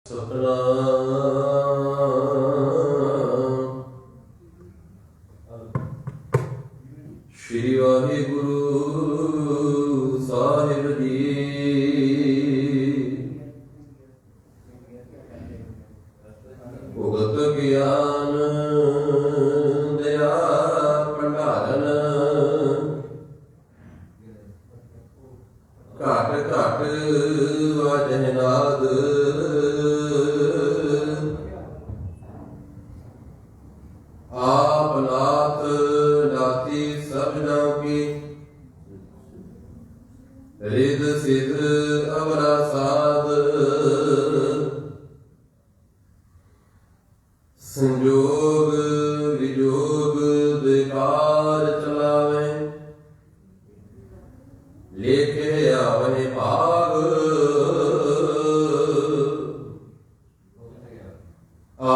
ਸਤਨਾਮ ਸ਼੍ਰੀ ਵਾਹਿਗੁਰੂ ਸਾਹਿਬ ਜੀ। ਭੁਗਤ ਗਿਆਨ ਦਇਆ ਭੰਡਾਰਨ ਘਟ ਘਟ ਵਜਹਿ ਨਾਦ आप नाथ नाती सबना की रिद सिद अवरा साध संजोग विजोग बेकार चलावे लेखे आवने भाग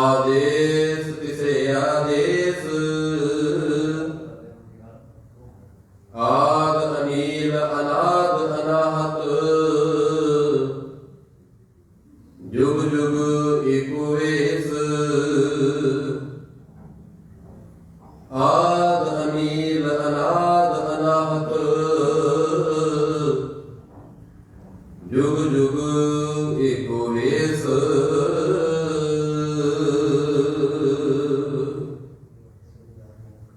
आदेश तिसे आदेश आद अनील अनाद अनाहत जुग जुग एको वेश आद अनील अनाद अनाहत जुग जुग एको वेश।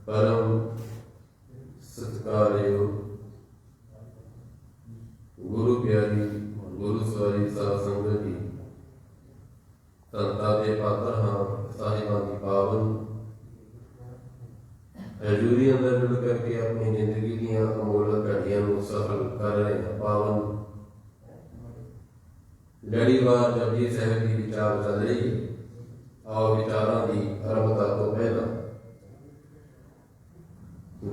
परम सत्कारयोग गुरु प्यारी गुरु सवारी साध संगत जी संतां दे पात्र हां साहिबां दी पावन हजूरी अंदर जुड़ करके अपनी जिंदगी दीयां अमोलक घड़ियां नूं सफल कर रहे हैं। पावन लड़ीवार जपजी साहिब की विचार चल रही है। आओ विचारां दी आरंभता तो पहला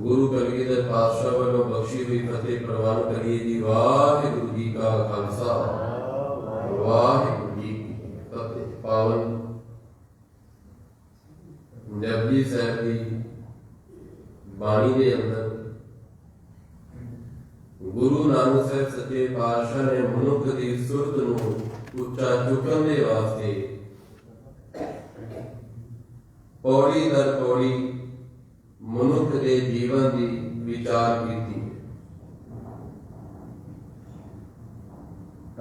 गुरु कलगीधर पातशाह वालों बख्शी हुई फतेह प्रवान करिए जी। वाहिगुरु जी का खालसा वाहिगुरु जी की फतेह। पावन जपजी साहिब की बाणी के अंदर गुरु नानक साहिब सच्चे पातशाह ने मनुख की सुरत नूं उच्चा चुकन दे वास्ते पौड़ी दर पौड़ी मनुख के जीवन की विचार की।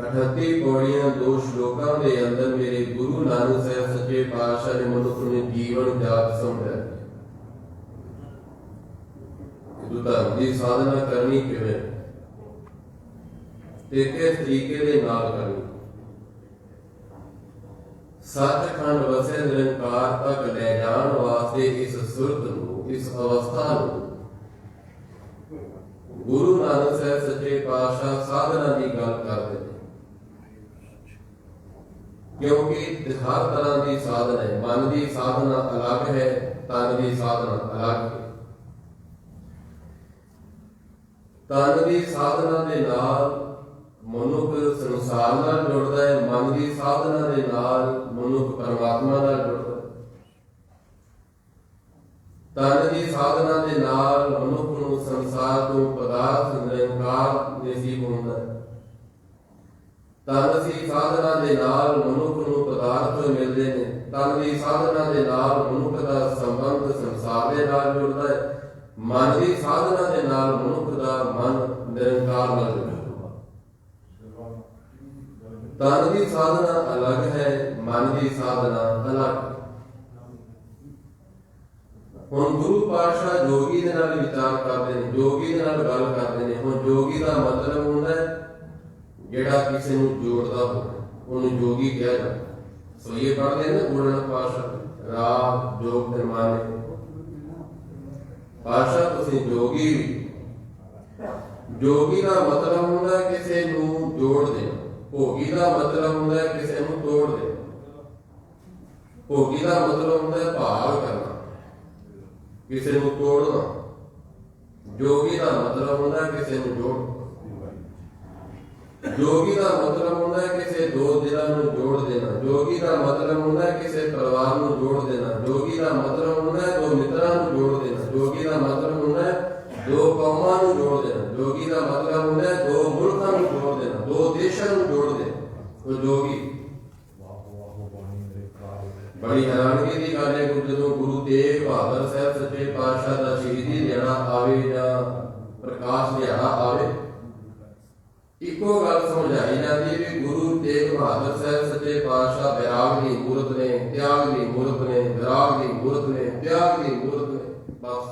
38 पौड़ियां 2 श्लोकां के अंदर मेरे गुरु नानक साहिब सच्चे पातशाह ने मनुख ने जीवन जात समझाया। धर्म की साधना करनी किवें ते किस तरीके दे नाल करनी। सचखंड वसे निरंकार तक ले जाण वास्ते इस सुरत नूं इस अवस्था गुरु नानक साहिब सच्चे पातशाह साधना की गल करते हैं, क्योंकि हर तरह की साधना है। मन की साधना अलग है, तन की साधना अलग है। तन की साधना के नाल मनुख संसार नाल जुड़ता है, मन की साधना के नाल मनुख परमात्मा नाल जुड़ता है। तन की साधना के नाल मनुख नूं संसार तो पदार्थ निरंकार नसीब होता है। तन की साधना के नाल मनुख नूं पदार्थ मिलते हैं। तन की साधना के नाल मनुख का संबंध संसार के नाल जुड़ता है। मन की साधना के नाल मनुख का मन निरंकार नाल जुड़ता है। तन की साधना अलग है, मन की साधना अलग है। हुण गुरु पातशाह जोगी दे नाल विचार करते हैं, जोगी दे नाल गल करते हैं। हुण जोगी का मतलब हुंदा है जिहड़ा किसी नूं जोड़दा होवे, उहनूं जोगी कहा जांदा। सो ये पढ़दे ने गुरु नानक पातशाह राग जोग ते माने पातशाह तुसीं जोगी। जोगी का मतलब हुंदा है किसी नूं जोड़ देना। भोगी का मतलब होता है किसी को तोड़ दे। भोगी का मतलब होता है भाग करना, किसी को तोड़ना। जोगी का मतलब होता है किसी को जोड़। जोगी का मतलब होता है किसी 2 दिलों को जोड़ देना। जोगी का मतलब होता है किसी परिवार को जोड़ देना। जोगी का मतलब होता है 2 मित्रों को जोड़ देना। जोगी का मतलब होता है 2 कौमां को जोड़ देना। जोगी का मतलब होता है 2 मुल्कों को जोड़ देना, 2 देशों को जोड़ देना। तो जोगी बड़ी हैरानगी की गल है कि जो गुरु तेग बहादुर साहब सच्चे पातशाह का शहीदी दिहाड़ा आवे या प्रकाश दिहाड़ा आवे, इको गल समझाई जाती है कि गुरु तेग बहादुर साहब सच्चे पातशाह वैराग की मूर्त ने, त्याग की मूर्त ने, विराग की मूर्त ने, त्याग की मूर्त ने। बस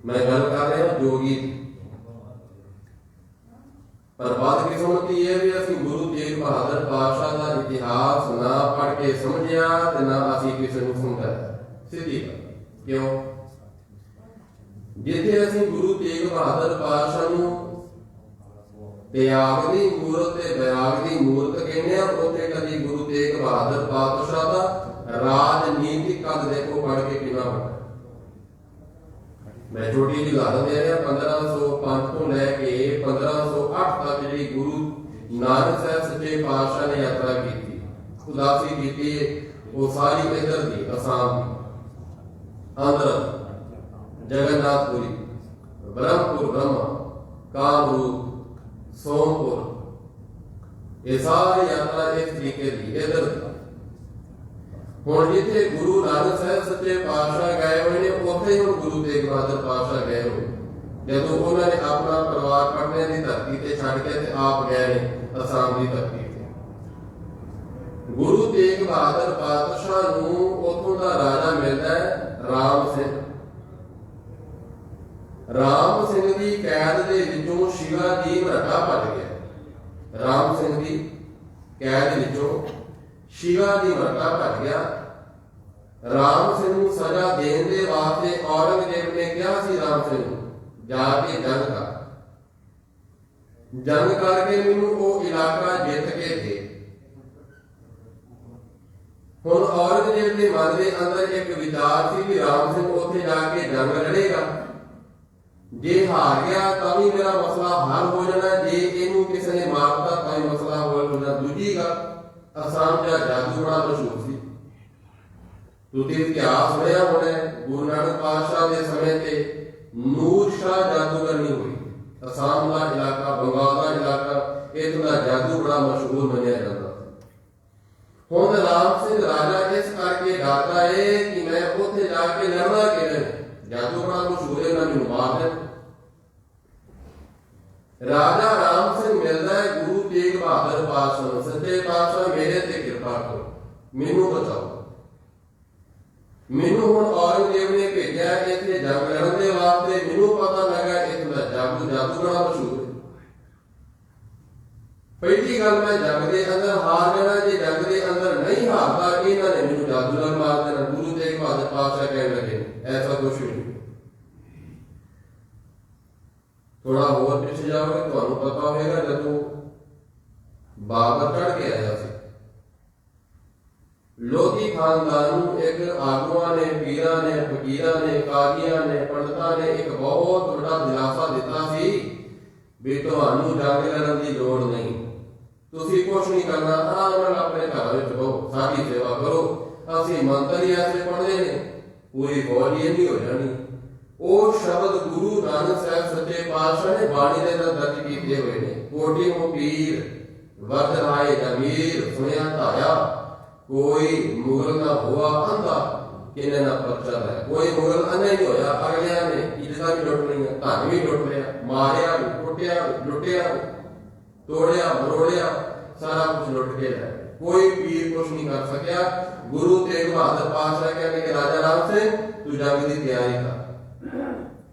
मैं गल कर रहा जोगी, पर बात किस्मती है भी असं गुरु तेग बहादुर पातशाह का इतिहास ना पढ़ के समझिया ते ना असी किसी को समझाया। सीधी क्यों? जिथे असं गुरु तेग बहादुर पातशाह नूं त्याग दी मूर्त ते वैराग दी मूर्त कहने आ, उत्थे कदी गुरु तेग बहादुर पातशाह का राजनीतिक कद देखो पढ़ के कितना बड़ा। मैं छोटी जी उदाहरण दे रहा, 1505 तो लैके 1508 तक जी गुरु नानक साहब सच्चे पातशाह ने यात्रा की थी, उदासी की, वो सारी इधर दी असम की, आंध्र, जगन्नाथपुरी, ब्रह्मपुर ब्रह्मा, कामरूप, सोमपुर, ये सारी यात्रा इस तरीके की इधर। हुण जिथे गुरु नानक साहब सच्चे पातशाह गए हुए ने, उत्थे ही गुरु तेग बहादुर पातशाह गए हुए। जदों उन्होंने अपना परिवार पटने की धरती से छड़ के ते आप गए ने असम की धरती से। गुरु तेग बहादुर पातशाह नूं उत्थों दा राजा मिलता है राम सिंह। राम सिंह की कैद दे विचों शिवाजी मराठा भज गया। राम सिंह की कैद विचों शिवाजी मराठा भज गया। राम सिंह नूं सजा देने दे वास्ते औरंगजेब ने कहा सी राम सिंह नूं जाके जंग कर, जंग करके मैनू वो इलाका जित के दे। हुण औरंगजेब के मन के अंदर एक विचार सी कि राम सिंह उत्थे जाके जंग लड़ेगा, जे हार गया तो भी मेरा मसला हल हो जाना, जे इनू किसी ने मारता तो मसला हो जाना। दूजी गल, असम का जादू बड़ा मशहूर सी, तुसीं इतिहास सुनिया होना, गुरु नानक पातशाह के समय ते नूर शाह जादूगर नहीं हुई। असम का इलाका, बंगाल का इलाका, इत्थों का जादू बड़ा मशहूर मनिया जाता। हुण राम सिंह राजा इस करके डरदा है कि मैं उत्थे जाके लड़ना किहदे, जादू बड़ा मशहूर है, मैनूं मार दे। राजा राम सिंह मिलता है गुरु तेग बहादुर पातशाह, सच्चे पातशाह मेरे ते कृपा करो, मैनू बचाओ। मैनू हुण औरंगजेब ने भेजा इत्थे जंग लड़न दे वास्ते, मैनू पता लगा इत्थों दा जादू बड़ा मशहूर है। पहली गल, मैं जंग के अंदर हार जाना, जे जंग के अंदर नहीं हारता इन्हां ने मैनू जादू नाल मार देना। गुरु तेग बहादुर पातशाह कहने लगे ऐसा कुछ नहीं। थोड़ा होर पिछे जाओगे तो पता होगा, जदों बाबर चढ़ के आया सी, लोधी खानदान एक आगुआ ने, पीरा ने, फकीरा ने, काजिया ने, पंडितां ने एक बहुत बड़ा दिलासा दिता सी भी तुहानू जंग लड़न की लोड़ नहीं, तुसीं कुछ नहीं करना, आराम नाल अपने घर विच रहो, साडी सेवा करो, असीं मंत्र ही ऐसे पढ़दे ने, पूरी फौज ही नहीं हो जानी। वो शब्द गुरु नानक साहब सच्चे पातशाह ने बाणी दे अंदर दर्ज कीते हुए ने। कोटी मो पीर वरद राय जमीर सुनिया धाया, कोई मुगल ना हुआ अंधा किने ना परचा है। कोई मुगल अंधा नहीं होया, अगलिया ने इज्जतां भी लुट लिया, धन भी लुट लिया, मारिया भी, कुटिया भी, लुटिया भी, तोड़िया मरोड़िया, सारा कुछ लुट के है। कोई पीर कुछ नहीं कर सकिया। गुरु तेग बहादुर पातशाह कहने के राजा राम सिंह तू जंग की तैयारी कर,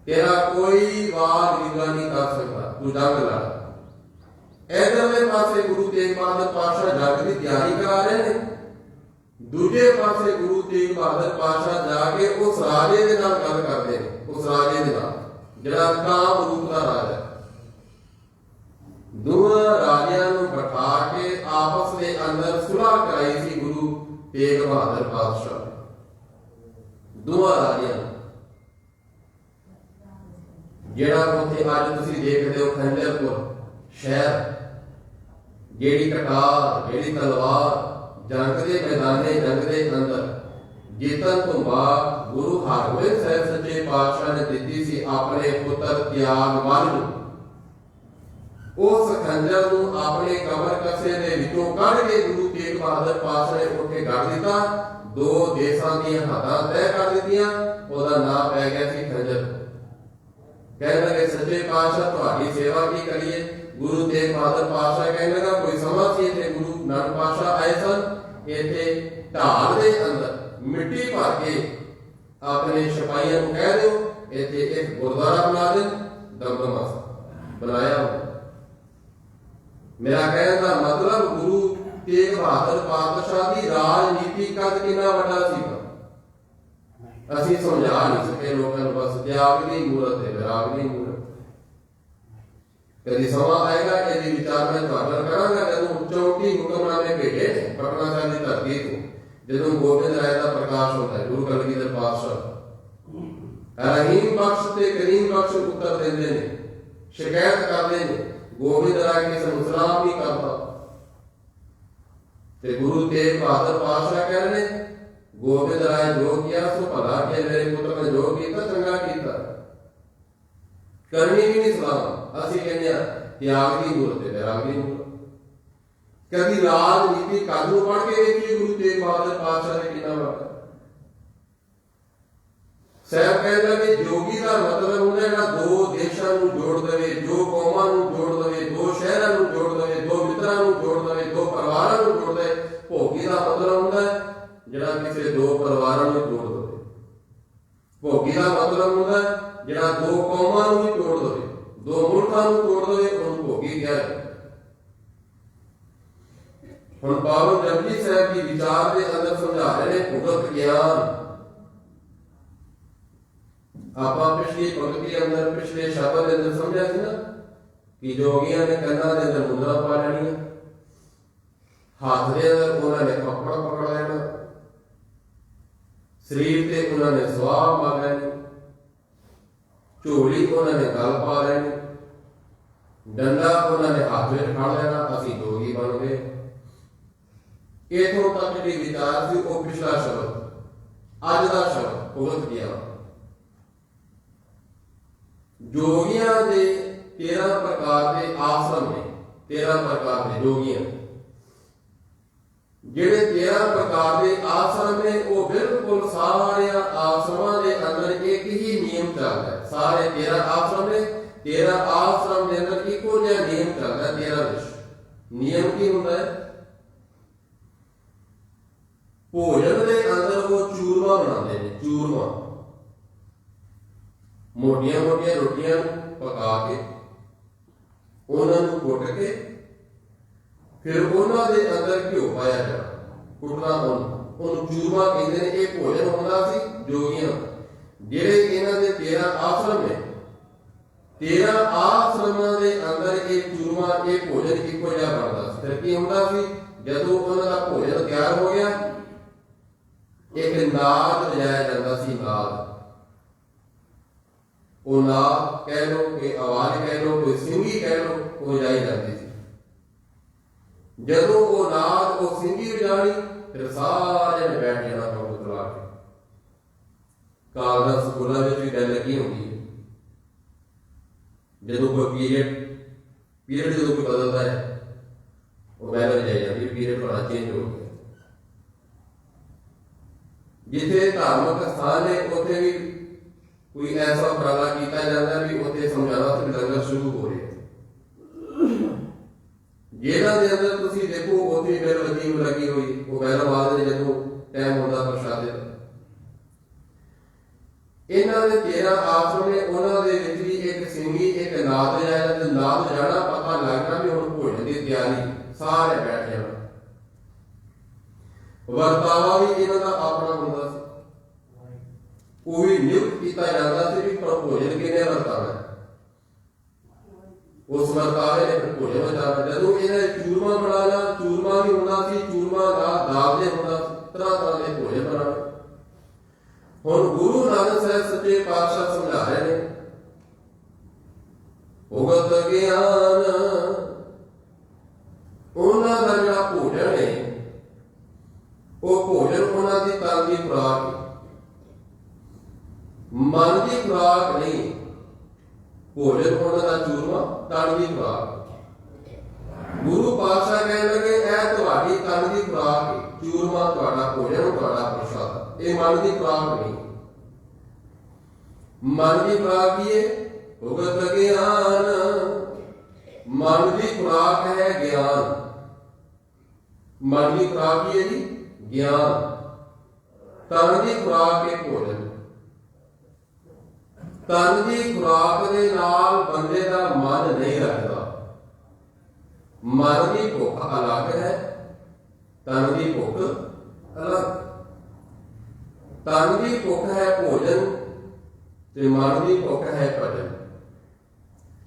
तेरा कोई वार विंगा नहीं कर सकता, तू जंग लड़। इधरले पासे गुरु तेग बहादुर पातशाह जंग की तैयारी करा रहे हैं, दूजे पासे गुरु तेग बहादुर पातशाह जाके उस राजे दे नाल गल करते हैं, उस राजे दे नाल जिहड़ा काम रूप का राजा। दोनों राजियां नूं बिठा के आपस के अंदर सुलह कराई सी गुरु तेग बहादुर पातशाह। दोनों राजियां जिहड़ा उत्थे अज तुसीं देखदे हो खंजरपुर शहर, जेड़ी कटार, जेड़ी तलवार जंग के मैदाने जंग के अंदर जीतन तो बाद गुरु हरगोबिंद साहब सच्चे पातशाह ने दी सी अपने पुत्र त्यागमल, उस खंजर नूं अपने कमर कसे दे विचों कढ के गुरु तेग बहादुर पातशाह ने उत्थे गढ़ दिता। दो देशां दी हदां तय कर दित्तियां। ओहदा नाम पै गया सी खंजर। कहने लगे सच्चे पातशाह तुहाडी सेवा की करिए। गुरु तेग बहादुर पातशाह कहने लगा कोई समा सी इत्थे गुरु नानक पातशाह आए सन। इत्थे ढाल दे अंदर मिट्टी भर के अपने सिपाहियों को कह दो इत्थे एक गुरुद्वारा बना दे। दमदमा बनाया। मेरा कहने का मतलब गुरु तेग बहादुर पातशाह की राजनीति कद कितना वड्डा सीगा असीं समझा नहीं सके लोगों को। बस त्याग दी मूरत है, विराग दी मूरत। कभी समा आएगा यदि विचार में तुहाडे करांगा जदों 34 हुक्मनामे भेजे ने पटना साहिब की धरती तो जदों गोबिंद राय का प्रकाश होता है गुरु कलगीधर पातशाह रहीम बख्श ते करीम बख्श उत्तर देंदे ने, शिकायत करते हैं गोबिंद राय के सलाम नहीं करता। ते गुरु तेग बहादुर पातशाह कह रहे गोबिंद राय जो किया सो भला किया, मेरे पुत्र ने जो किया चंगा किया, करनी भी नहीं सलाम। असीं कहने त्याग की मूरत है, विराग की मूरत। कभी राजनीति कद नूं पढ़ के देखिए गुरु तेग बहादुर पातशाह ने कितना वड्डा साहब कहता कि जोगी का मतलब होंगे ना दो देशों को जोड़ दे, दो कौमां को जोड़ दे, दो शहरों को जोड़ दे, दो मित्रों को जोड़ दे, दो परिवारों को जोड़ दे। भोगी का मतलब होंगे जिहड़ा किसी दो परिवारों को जोड़ दे। भोगी का मतलब होंगे जिहड़ा दो कौमां को जोड़ दे, दो मुल्कां को जोड़ दे, उन्हें भोगी कहा जाए। हुण पावन जपजी साहब की विचार के अंदर समझा रहे हैं भुगत ज्ञान। आप पिछली पंक्ति अंदर पिछले शब्द के अंदर समझा सी ना कि जोगियां ने कन्ना के अंदर मुद्रा पा लेनी, हाथ के अंदर उन्होंने कपड़ा पकड़ लेना, शरीर से उन्होंने स्वाब पा लेनी, झोली उन्होंने गल पा लेनी, डंडा उन्होंने हाथ में फड़ लेना, असीं जोगी बन गए। इथों तक जी विचार सी वो पिछला शब्द, अज का शब्द भुगत ज्ञान। जोगियां दे 13 प्रकार के आश्रम ने, 13 प्रकार के जोगियां जिहड़े 13 प्रकार के आश्रम ने वो बिल्कुल सारे आश्रमां दे अंदर एक ही नियम चलता है। सारे 13 आश्रम ने, 13 आश्रम के अंदर इको जिहा नियम चलता है। 13 विच नियम की होंदा है भोजन के अंदर वो चूरमा बनाते हैं। चूरमा मोटिया मोटिया रोटियां पका के उन्होंने कुट के फिर उन्होंने अंदर घ्यो पाया जाना, कुटना उन्होंने चूरमा कहते हैं। एक भोजन होता सी जोगियां जेड़े इन्हां दे 13 आश्रम ने, 13 आश्रमां दे अंदर एक चूरमा एक भोजन इको जिहा बनता सी। फिर की होंदा सी जदों उन्हां दा भोजन तैयार हो गया एक नाद बजाया जाता सी। नाद वो नाद कह लो, कोई आवाज कह लो, कोई सिंगी कह लो, वो बजाई जाती थी। जदों वो नाद वो सिंगी बजानी फिर सारे ने बैठ जाना काम चला के। कालजा स्कूलों में भी गल लगी होती है जदों कोई पीरियड जदों कोई बदलता है वो बैल बजाई जाती है, पीरियड थोड़ा चेंज हो गया। जिथे धार्मिक स्थान है उत्थे भी कोई ऐसा उपराला किया जाता है भी उत्थे समझाना कि लंगर शुरू हो रहे हैं। जेल੍ਹਾਂ ਦੇ अंदर तुसीं देखो उत्थे बैल वजीम लगी हुई, वो बैल आवाज ने जदों टाइम होता प्रशादे का। इन्हां दे 13 आश्रम ने, उन्हां दे विच भी एक सिंगी एक नाद बजाया ते नाद बजाना पता लगना भी हुण भोजन की तैयारी, सारे बैठ जाना। वर्तावा भी इन्हां दा अपना हुंदा सी, वो भी नियुक्त किया जाता सी भी भोजन किने वर्ताना, उस वर्तावे ने फिर भोजन बचाना। जदों इन्हें चूरमा बनाना, चूरमा भी होंदा सी, चूरमा दाल दे होंदा सी, तरह तरह के भोजन बनाने। हुण गुरु नानक साहब सच्चे पातशाह समझा रहे हैं भुगत ज्ञान उन्हां दा जिहड़ा भोजन है वो भोजन उन्हां दी तन दी खुराक, मन की खुराक नहीं। भोजन उन्हां दा चूरमा तन की खुराक। ਗੁਰੂ ਪਾਤਸ਼ਾਹ ਕਹਿਣ ਲੱਗੇ ਇਹ ਤੁਹਾਡੀ ਤਨ ਦੀ ਖੁਰਾਕ ਹੈ, ਚੂਰਮਾ ਤੁਹਾਡਾ ਭੋਜਨ, ਤੁਹਾਡਾ ਪ੍ਰਸ਼ਾਦ। ਇਹ ਮਨ ਦੀ ਖੁਰਾਕ ਨਹੀਂ। ਮਨ ਦੀ ਖੁਰਾਕ ਕੀ ਹੈ? ਭੁਗਤ ਗਿਆਨ। ਮਨ ਦੀ ਖੁਰਾਕ ਹੈ ਗਿਆਨ। ਮਨ ਦੀ ਖੁਰਾਕ ਕੀ ਹੈ ਜੀ? ਗਿਆਨ। ਤਨ ਦੀ ਖੁਰਾਕ ਹੈ ਭੋਜਨ। ਤਨ ਦੀ ਖੁਰਾਕ ਦੇ ਨਾਲ ਬੰਦੇ ਦਾ ਮਨ ਨਹੀਂ ਰੱਖਦਾ। ਮਨ ਦੀ ਭੁੱਖ ਅਲੱਗ ਹੈ, ਤਨ ਦੀ ਭੁੱਖ ਅਲੱਗ। ਤਨ ਦੀ ਭੁੱਖ ਹੈ ਭੋਜਨ ਤੇ ਮਨ ਦੀ ਭੁੱਖ ਹੈ ਭਜਨ।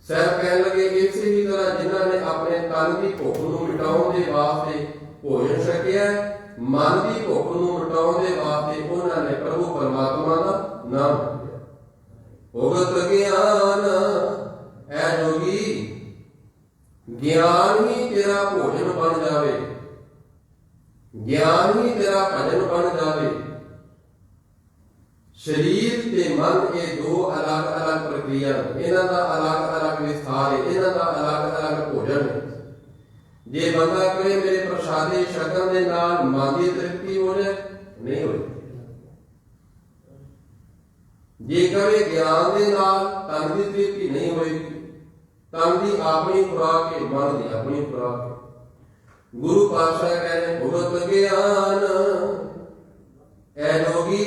ਸਾਹਿਬ ਕਹਿਣ ਲੱਗੇ ਇਸੇ ਹੀ ਤਰ੍ਹਾਂ ਜਿਨ੍ਹਾਂ ਨੇ ਆਪਣੇ ਤਨ ਦੀ ਭੁੱਖ ਨੂੰ ਮਿਟਾਉਣ ਦੇ ਵਾਸਤੇ ਭੋਜਨ ਛਕਿਆ, ਮਨ ਦੀ ਭੁੱਖ ਨੂੰ ਮਿਟਾਉਣ ਦੇ ਵਾਸਤੇ ਉਹਨਾਂ ਨੇ ਪ੍ਰਭੂ ਪਰਮਾਤਮਾ ਦਾ ਨਾਮ ਲਿਆ। ਭੁਗਤ ਗਿਆਨ। ਐ ਜੋਗੀ ਗਿਆਨ ਹੀ ਤੇਰਾ ਭੋਜਨ ਬਣ ਜਾਵੇ, ਗਿਆਨ ਹੀ ਤੇਰਾ ਭਜਨ ਬਣ ਜਾਵੇ। ਸਰੀਰ ਤੇ ਮਨ ਇਹ ਦੋ ਅਲੱਗ-ਅਲੱਗ ਪ੍ਰਕਿਰਿਆ ਨੇ, ਇਹਨਾਂ ਦਾ ਅਲੱਗ-ਅਲੱਗ ਵਿਸਥਾਰ ਹੈ, ਇਹਨਾਂ ਦਾ ਅਲੱਗ-ਅਲੱਗ ਭੋਜਨ ਹੈ। ਜੇ ਬੰਦਾ ਕਹੇ ਮੇਰੇ ਪ੍ਰਸ਼ਾਦੇ ਛਕਣ ਦੇ ਨਾਲ ਮਨ ਦੀ ਤ੍ਰਿਪਤੀ ਹੋ ਜਾਏ, ਨਹੀਂ ਹੋਈ। ਜੇ ਕਹੇ ਗਿਆਨ ਦੇ ਨਾਲ ਤਨ ਦੀ ਤ੍ਰਿਪਤੀ ਨਹੀਂ ਹੋਏਗੀ। ਤਨ ਦੀ ਆਪਣੀ ਖੁਰਾਕ ਹੈ, ਮਨ ਦੀ ਆਪਣੀ ਖੁਰਾਕ ਹੈ। ਗੁਰੂ ਪਾਤਸ਼ਾਹ ਕਹਿੰਦੇ ਭੁਗਤ ਗਿਆਨ। ਐ ਜੋਗੀ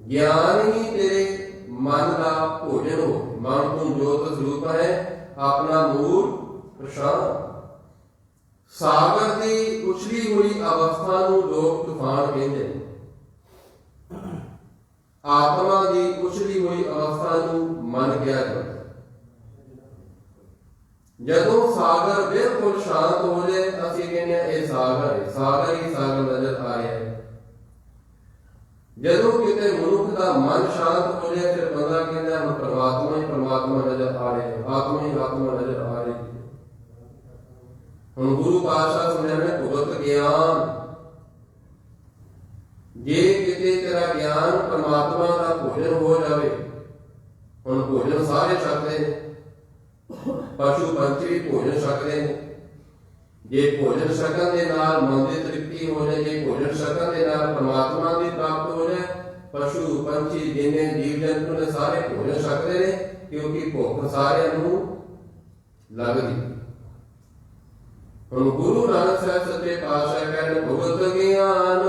ਗਿਆਨ ਹੀ ਤੇਰੇ ਮਨ ਦਾ ਭੋਜਨ ਹੋ। ਮਨ ਤੋਂ ਜੋਤ ਸਰੂਪ ਹੈ, ਆਪਣਾ ਮੂਲ ਪ੍ਰਸ਼ਾਦ। ਸਾਗਰ ਦੀ ਉਛਲੀ ਹੋਈ ਅਵਸਥਾ ਨੂੰ ਲੋਕ ਤੂਫਾਨ ਕਹਿੰਦੇ ਨੇ। ਆਤਮਾ ਦੀ ਉਛਲੀ ਹੋਈ ਅਵਸਥਾ ਨੂੰ ਮਨ ਕਿਹਾ ਜਾਂਦਾ। ਜਦੋਂ ਸਾਗਰ ਬਿਲਕੁਲ ਸ਼ਾਂਤ ਹੋ ਜਾਏ, ਅਸੀਂ ਕਹਿੰਦੇ ਹਾਂ ਇਹ ਸਾਗਰ ਹੈ, ਸਾਗਰ ਹੀ ਸਾਗਰ ਨਜ਼ਰ ਆ ਰਿਹਾ ਹੈ। ਜਦੋਂ ਕਿਤੇ ਮਨੁੱਖ ਦਾ ਮਨ ਸ਼ਾਂਤ ਹੋ ਜਾਏ, ਫਿਰ ਬੰਦਾ ਕਹਿੰਦਾ ਹੁਣ ਪਰਮਾਤਮਾ ਹੀ ਪਰਮਾਤਮਾ ਨਜ਼ਰ ਆ ਰਿਹਾ ਹੈ, ਆਤਮਾ ਹੀ ਆਤਮਾ ਨਜ਼ਰ ਆ ਰਹੀ ਹੈ। ਹੁਣ ਗੁਰੂ ਪਾਤਸ਼ਾਹ ਸਮਝਾਉਂਦੇ ਭੁਗਤ ਗਿਆਨ। ਜੇ ਕਿਤੇ ਤੇਰਾ ਗਿਆਨ ਪਰਮਾਤਮਾ ਦਾ ਭੋਜਨ ਹੋ ਜਾਵੇ, ਹੁਣ ਭੋਜਨ ਸਾਰੇ ਛਕਦੇ ਨੇ, ਪਸ਼ੂ ਪੰਛੀ ਵੀ ਭੋਜਨ ਛਕਦੇ ਨੇ। ਜੇ ਭੋਜਨ ਛਕਣ ਦੇ ਨਾਲ ਮਨ ਦੀ ਤ੍ਰਿਪਤੀ ਹੋ ਜਾਏ, ਜੇ ਭੋਜਨ ਛਕਣ ਦੇ ਨਾਲ ਪਰਮਾਤਮਾ ਦੀ ਪ੍ਰਾਪਤ ਹੋ ਜਾਏ, ਪਸ਼ੂ ਪੰਛੀ ਜਿੰਨੇ ਜੀਵ ਜੰਤੂ ਨੇ ਸਾਰੇ ਭੋਜਨ ਛਕਦੇ ਨੇ, ਕਿਉਂਕਿ ਭੁੱਖ ਸਾਰਿਆਂ ਨੂੰ ਲੱਗਦੀ। ਹੁਣ ਗੁਰੂ ਨਾਨਕ ਸਾਹਿਬ ਸੱਚੇ ਪਾਤਸ਼ਾਹ ਕਹਿੰਦੇ ਭੁਗਤ ਗਿਆਨ।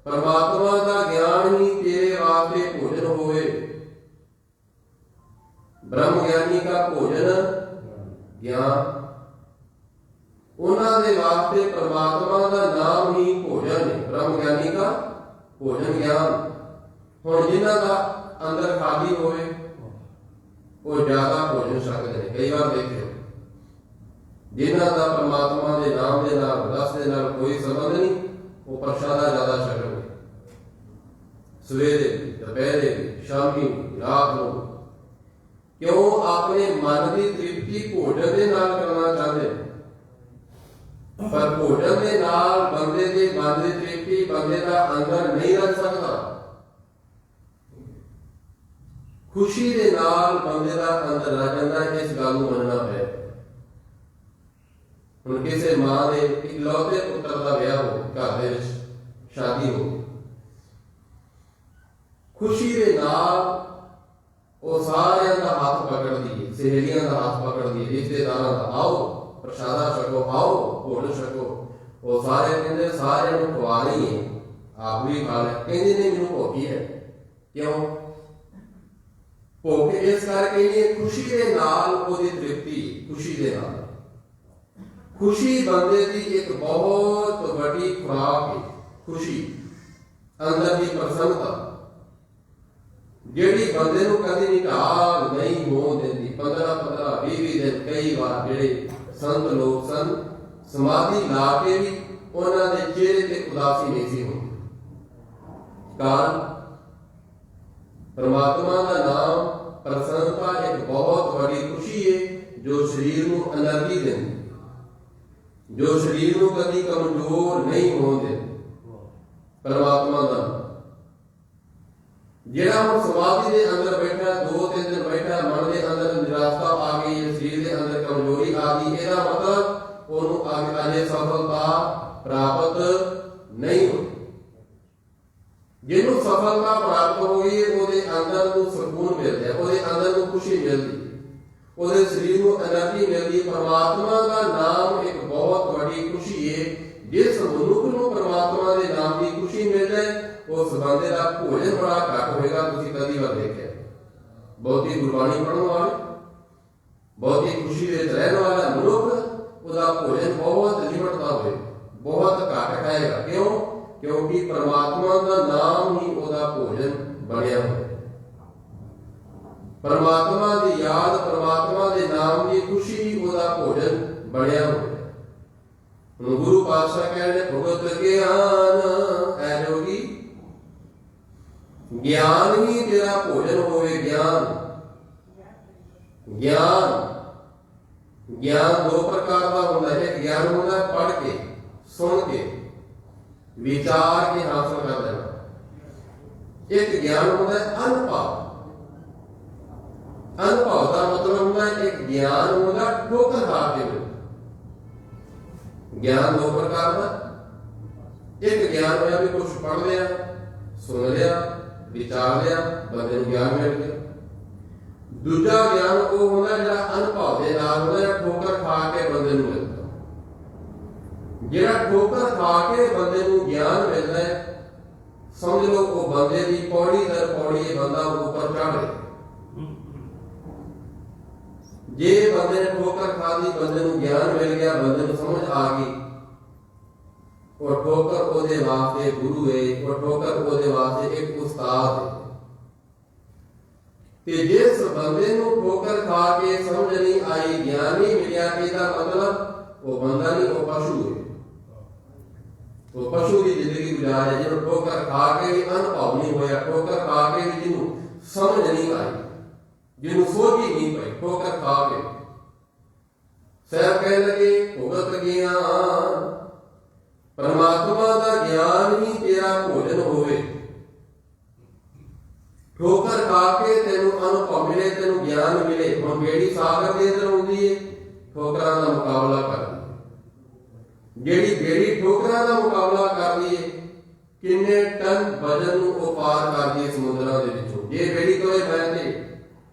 ਪਰਮਾਤਮਾ ਦਾ ਗਿਆਨ ਹੀ ਤੇਰੇ ਵਾਸਤੇ ਭੋਜਨ ਹੋਵੇ। ब्रह्म ज्ञानी का भोजन ज्ञान। उन्होंने वास्ते परमात्मा का नाम ही भोजन है। ब्रह्म ज्ञानी का भोजन ज्ञान। हुण जिन्हां दा अंदर खाली होए वो ज्यादा भोजन सकते हैं। कई बार देखियो जिन्हां दा परमात्मा के नाम के नाल रस के नाल कोई संबंध नहीं, वो प्रसादा ज्यादा छकणगे। सवेरे दोपहरे शामी रात को क्यों अपने मन की तृप्ति भोजन के नाल करना चाहते, पर भोजन के नाल बंदे के मन की तृप्ति बंदे का अंदर नहीं रख सकता। खुशी के नाल बंदे का अंदर रह जाता है। इस गल को मनना है। हुण किसी मां के इकलौते पुत्र का विआह हो, घर दे विच शादी हो, खुशी के नाल वो सारे का हाथ पकड़ दिए, सहेलियां का हाथ पकड़ दिए, रिश्तेदारों का आओ प्रसादा छको, आओ भोजन छको। वो सारे कहते सारे खवा रही है, आप भी खा ले। कहते नहीं मैनू भुख है। क्यों भुख? इस करके खुशी के नाल ओदी तृप्ति, खुशी के नाल। खुशी बंदे की एक बहुत बड़ी खुराक है। खुशी अंदर की प्रसन्नता ਜਿਹੜੀ ਬੰਦੇ ਨੂੰ ਕਦੇ ਨਹੀਂ ਢਾਲ ਨਹੀਂ ਹੋਣ ਦਿੰਦੀ। 15-15 20 ਦਿਨ ਕਈ ਵਾਰ ਜਿਹੜੇ ਸੰਤ ਲੋਕ ਸਨ ਸਮਾਧੀ ਲਾ ਕੇ ਵੀ ਉਹਨਾਂ ਦੇ ਚਿਹਰੇ ਤੇ ਉਦਾਸੀ ਨਹੀਂ ਸੀ ਹੁੰਦੀ। ਕਾਰਨ परमात्मा का नाम प्रसन्नता एक बहुत बड़ी खुशी है जो शरीर को एनर्जी देती, जो शरीर को कभी कमजोर नहीं होने देती। परमात्मा का जेड़ा हम समाधि के अंदर बैठा 2-3 दिन बैठा, मन के अंदर निराशा आ गई, शरीर के अंदर कमजोरी आ ਗਈ, ਇਹਦਾ ਮਤਲਬ ਉਹਨੂੰ ਅਜੇ ਸਫਲਤਾ ਪ੍ਰਾਪਤ ਨਹੀਂ ਹੋਈ। ਜਿਹਨੂੰ ਸਫਲਤਾ ਪ੍ਰਾਪਤ ਹੋਈ ਉਹਦੇ ਅੰਦਰ ਨੂੰ ਸਕੂਨ ਮਿਲਦਾ, ਉਹਦੇ ਅੰਦਰ ਨੂੰ ਖੁਸ਼ੀ ਮਿਲਦੀ, ਉਹਦੇ ਸਰੀਰ ਨੂੰ એનર્ਜੀ ਮਿਲਦੀ। ਪਰਮਾਤਮਾ ਦਾ ਨਾਮ ਇੱਕ ਬਹੁਤ ਵੱਡੀ ਖੁਸ਼ੀ ਹੈ। ਜਿਸ ਮਨੁੱਖ ਨੂੰ ਪਰਮਾਤਮਾ ਦੇ ਨਾਮ ਦੀ ਖੁਸ਼ੀ ਮਿਲ ਜਾਏ ਉਸ ਬੰਦੇ ਦਾ ਭੋਜਨ ਬੜਾ ਘੱਟ ਹੋਏਗਾ। ਤੁਸੀਂ ਕਦੀ ਵਾਰ ਦੇਖਿਆ ਬਹੁਤੀ ਗੁਰਬਾਣੀ ਪੜ੍ਹਨ ਵਾਲੇ, ਬਹੁਤੀ ਖੁਸ਼ੀ ਵਿੱਚ ਰਹਿਣ ਵਾਲਾ ਮਨੁੱਖ, ਉਹਦਾ ਭੋਜਨ ਬਹੁਤ ਲਿਮਟਦਾ ਹੋਵੇ, ਬਹੁਤ ਘੱਟ ਖਾਏਗਾ। ਕਿਉਂ? ਕਿਉਂਕਿ ਪਰਮਾਤਮਾ ਦਾ ਨਾਮ ਹੀ ਉਹਦਾ ਭੋਜਨ ਬਣਿਆ ਹੋਇਆ। ਪਰਮਾਤਮਾ ਦੀ ਯਾਦ, ਪਰਮਾਤਮਾ ਦੇ ਨਾਮ ਦੀ ਖੁਸ਼ੀ ਹੀ ਉਹਦਾ ਭੋਜਨ ਬਣਿਆ ਹੋਇਆ। ਹੁਣ ਗੁਰੂ ਪਾਤਸ਼ਾਹ ਕਹਿੰਦੇ ਭਗਤ ਗਿਆਨ ਐ ਜੋਗੀ, ਗਿਆਨ ਹੀ ਤੇਰਾ ਭੋਜਨ ਹੋਵੇ। ਗਿਆਨ ਗਿਆਨ ਗਿਆਨ ਦੋ ਪ੍ਰਕਾਰ ਦਾ ਹੁੰਦਾ ਹੈ। ਗਿਆਨ ਹੁੰਦਾ ਪੜ੍ਹ ਕੇ, ਸੁਣ ਕੇ, ਵਿਚਾਰ ਕੇ ਹਾਸਲ ਕਰ ਲੈਣਾ। ਇੱਕ ਗਿਆਨ ਹੁੰਦਾ ਅਨੁਭਵ। ਅਨੁਭਵ ਦਾ ਮਤਲਬ ਹੁੰਦਾ ਇੱਕ ਗਿਆਨ ਹੁੰਦਾ ਠੋਕਰ ਖਾ ਕੇ। ਗਿਆਨ ਦੋ ਪ੍ਰਕਾਰ ਦਾ। ਇੱਕ ਗਿਆਨ ਹੋਇਆ ਵੀ ਕੁਛ ਪੜ੍ਹ ਲਿਆ, ਸੁਣ ਲਿਆ, ਵਿਚਾਰ ਲਿਆ, ਬੰਦੇ ਨੂੰ ਗਿਆਨ ਮਿਲ ਗਿਆ। ਦੂਜਾ ਗਿਆਨ ਉਹ ਹੁੰਦਾ ਜਿਹੜਾ ਅਨੁਭਵ ਦੇ ਨਾਲ ਹੁੰਦਾ, ਠੋਕਰ ਖਾ ਕੇ ਬੰਦੇ ਨੂੰ ਮਿਲਦਾ। ਜਿਹੜਾ ਠੋਕਰ ਖਾ ਕੇ ਬੰਦੇ ਨੂੰ ਗਿਆਨ ਮਿਲਦਾ ਹੈ, ਸਮਝ ਲਓ ਉਹ ਬੰਦੇ ਦੀ ਪੌੜੀ ਦਰ ਪੌੜੀ ਬੰਦਾ ਉੱਪਰ ਚੜ੍ਹ ਰਿਹਾ। ਜੇ ਬੰਦੇ ਨੇ ਠੋਕਰ ਖਾਦੀ, ਬੰਦੇ ਨੂੰ ਗਿਆਨ ਮਿਲ ਗਿਆ, ਬੰਦੇ ਨੂੰ ਸਮਝ ਆ ਗਈ, ਉਹ ਠੋਕਰ ਉਹਦੇ ਵਾਸਤੇ ਗੁਰੂ ਹੈ, ਉਹ ਠੋਕਰ ਉਹਦੇ ਵਾਸਤੇ ਇੱਕ ਉਸਤਾਦ ਹੈ। ਤੇ ਜਿਸ ਬੰਦੇ ਨੂੰ ਠੋਕਰ ਖਾ ਕੇ ਸਮਝ ਨਹੀਂ ਆਈ, ਗਿਆਨ ਨਹੀਂ ਮਿਲਿਆ, ਇਹਦਾ ਮਤਲਬ ਉਹ ਬੰਦਾ ਨਹੀਂ, ਉਹ ਪਸ਼ੂ ਹੈ। ਉਹ ਪਸ਼ੂ ਦੀ ਜ਼ਿੰਦਗੀ ਗੁਜ਼ਾਰ ਹੈ। ਜਿਹਨੂੰ ਠੋਕਰ ਖਾ ਕੇ ਵੀ ਅਨੁਭਵ ਨਹੀਂ ਹੋਇਆ, ਠੋਕਰ ਖਾ ਕੇ ਵੀ ਜਿਹਨੂੰ ਸਮਝ ਨਹੀਂ ਆਈ, ਜਿਹਨੂੰ ਸੋਝ ਹੀ ਨਹੀਂ ਪਈ, ਠੋਕਰ ਖਾ ਕੇ। ਸਾਹਿਬ ਕਹਿਣ ਲੱਗੇ ਭੁਗਤ ਗਿਆਨ, ਪਰਮਾਤਮਾ ਦਾ ਗਿਆਨ ਹੀ ਤੇਰਾ ਭੋਜਨ ਹੋਵੇ। ਠੋਕਰ ਖਾ ਕੇ ਤੈਨੂੰ ਅਨੁਭਵ ਮਿਲੇ, ਤੈਨੂੰ ਗਿਆਨ ਮਿਲੇ। ਹੁਣ ਬੇੜੀ ਸਾਗਰ ਦੇ ਅੰਦਰ ਹੁੰਦੀ ਹੈ, ਠੋਕਰਾਂ ਦਾ ਮੁਕਾਬਲਾ ਕਰਦੀ। ਜਿਹੜੀ ਬੇੜੀ ਠੋਕਰਾਂ ਦਾ ਮੁਕਾਬਲਾ ਕਰਦੀ ਹੈ, ਕਿੰਨੇ ਟਨ ਵਜਨ ਨੂੰ ਉਹ ਪਾਰ ਕਰਦੀ ਹੈ ਸਮੁੰਦਰਾਂ ਦੇ ਵਿੱਚੋਂ। ਜੇ ਬੇੜੀ ਕੋਲੇ ਬੈਠੇ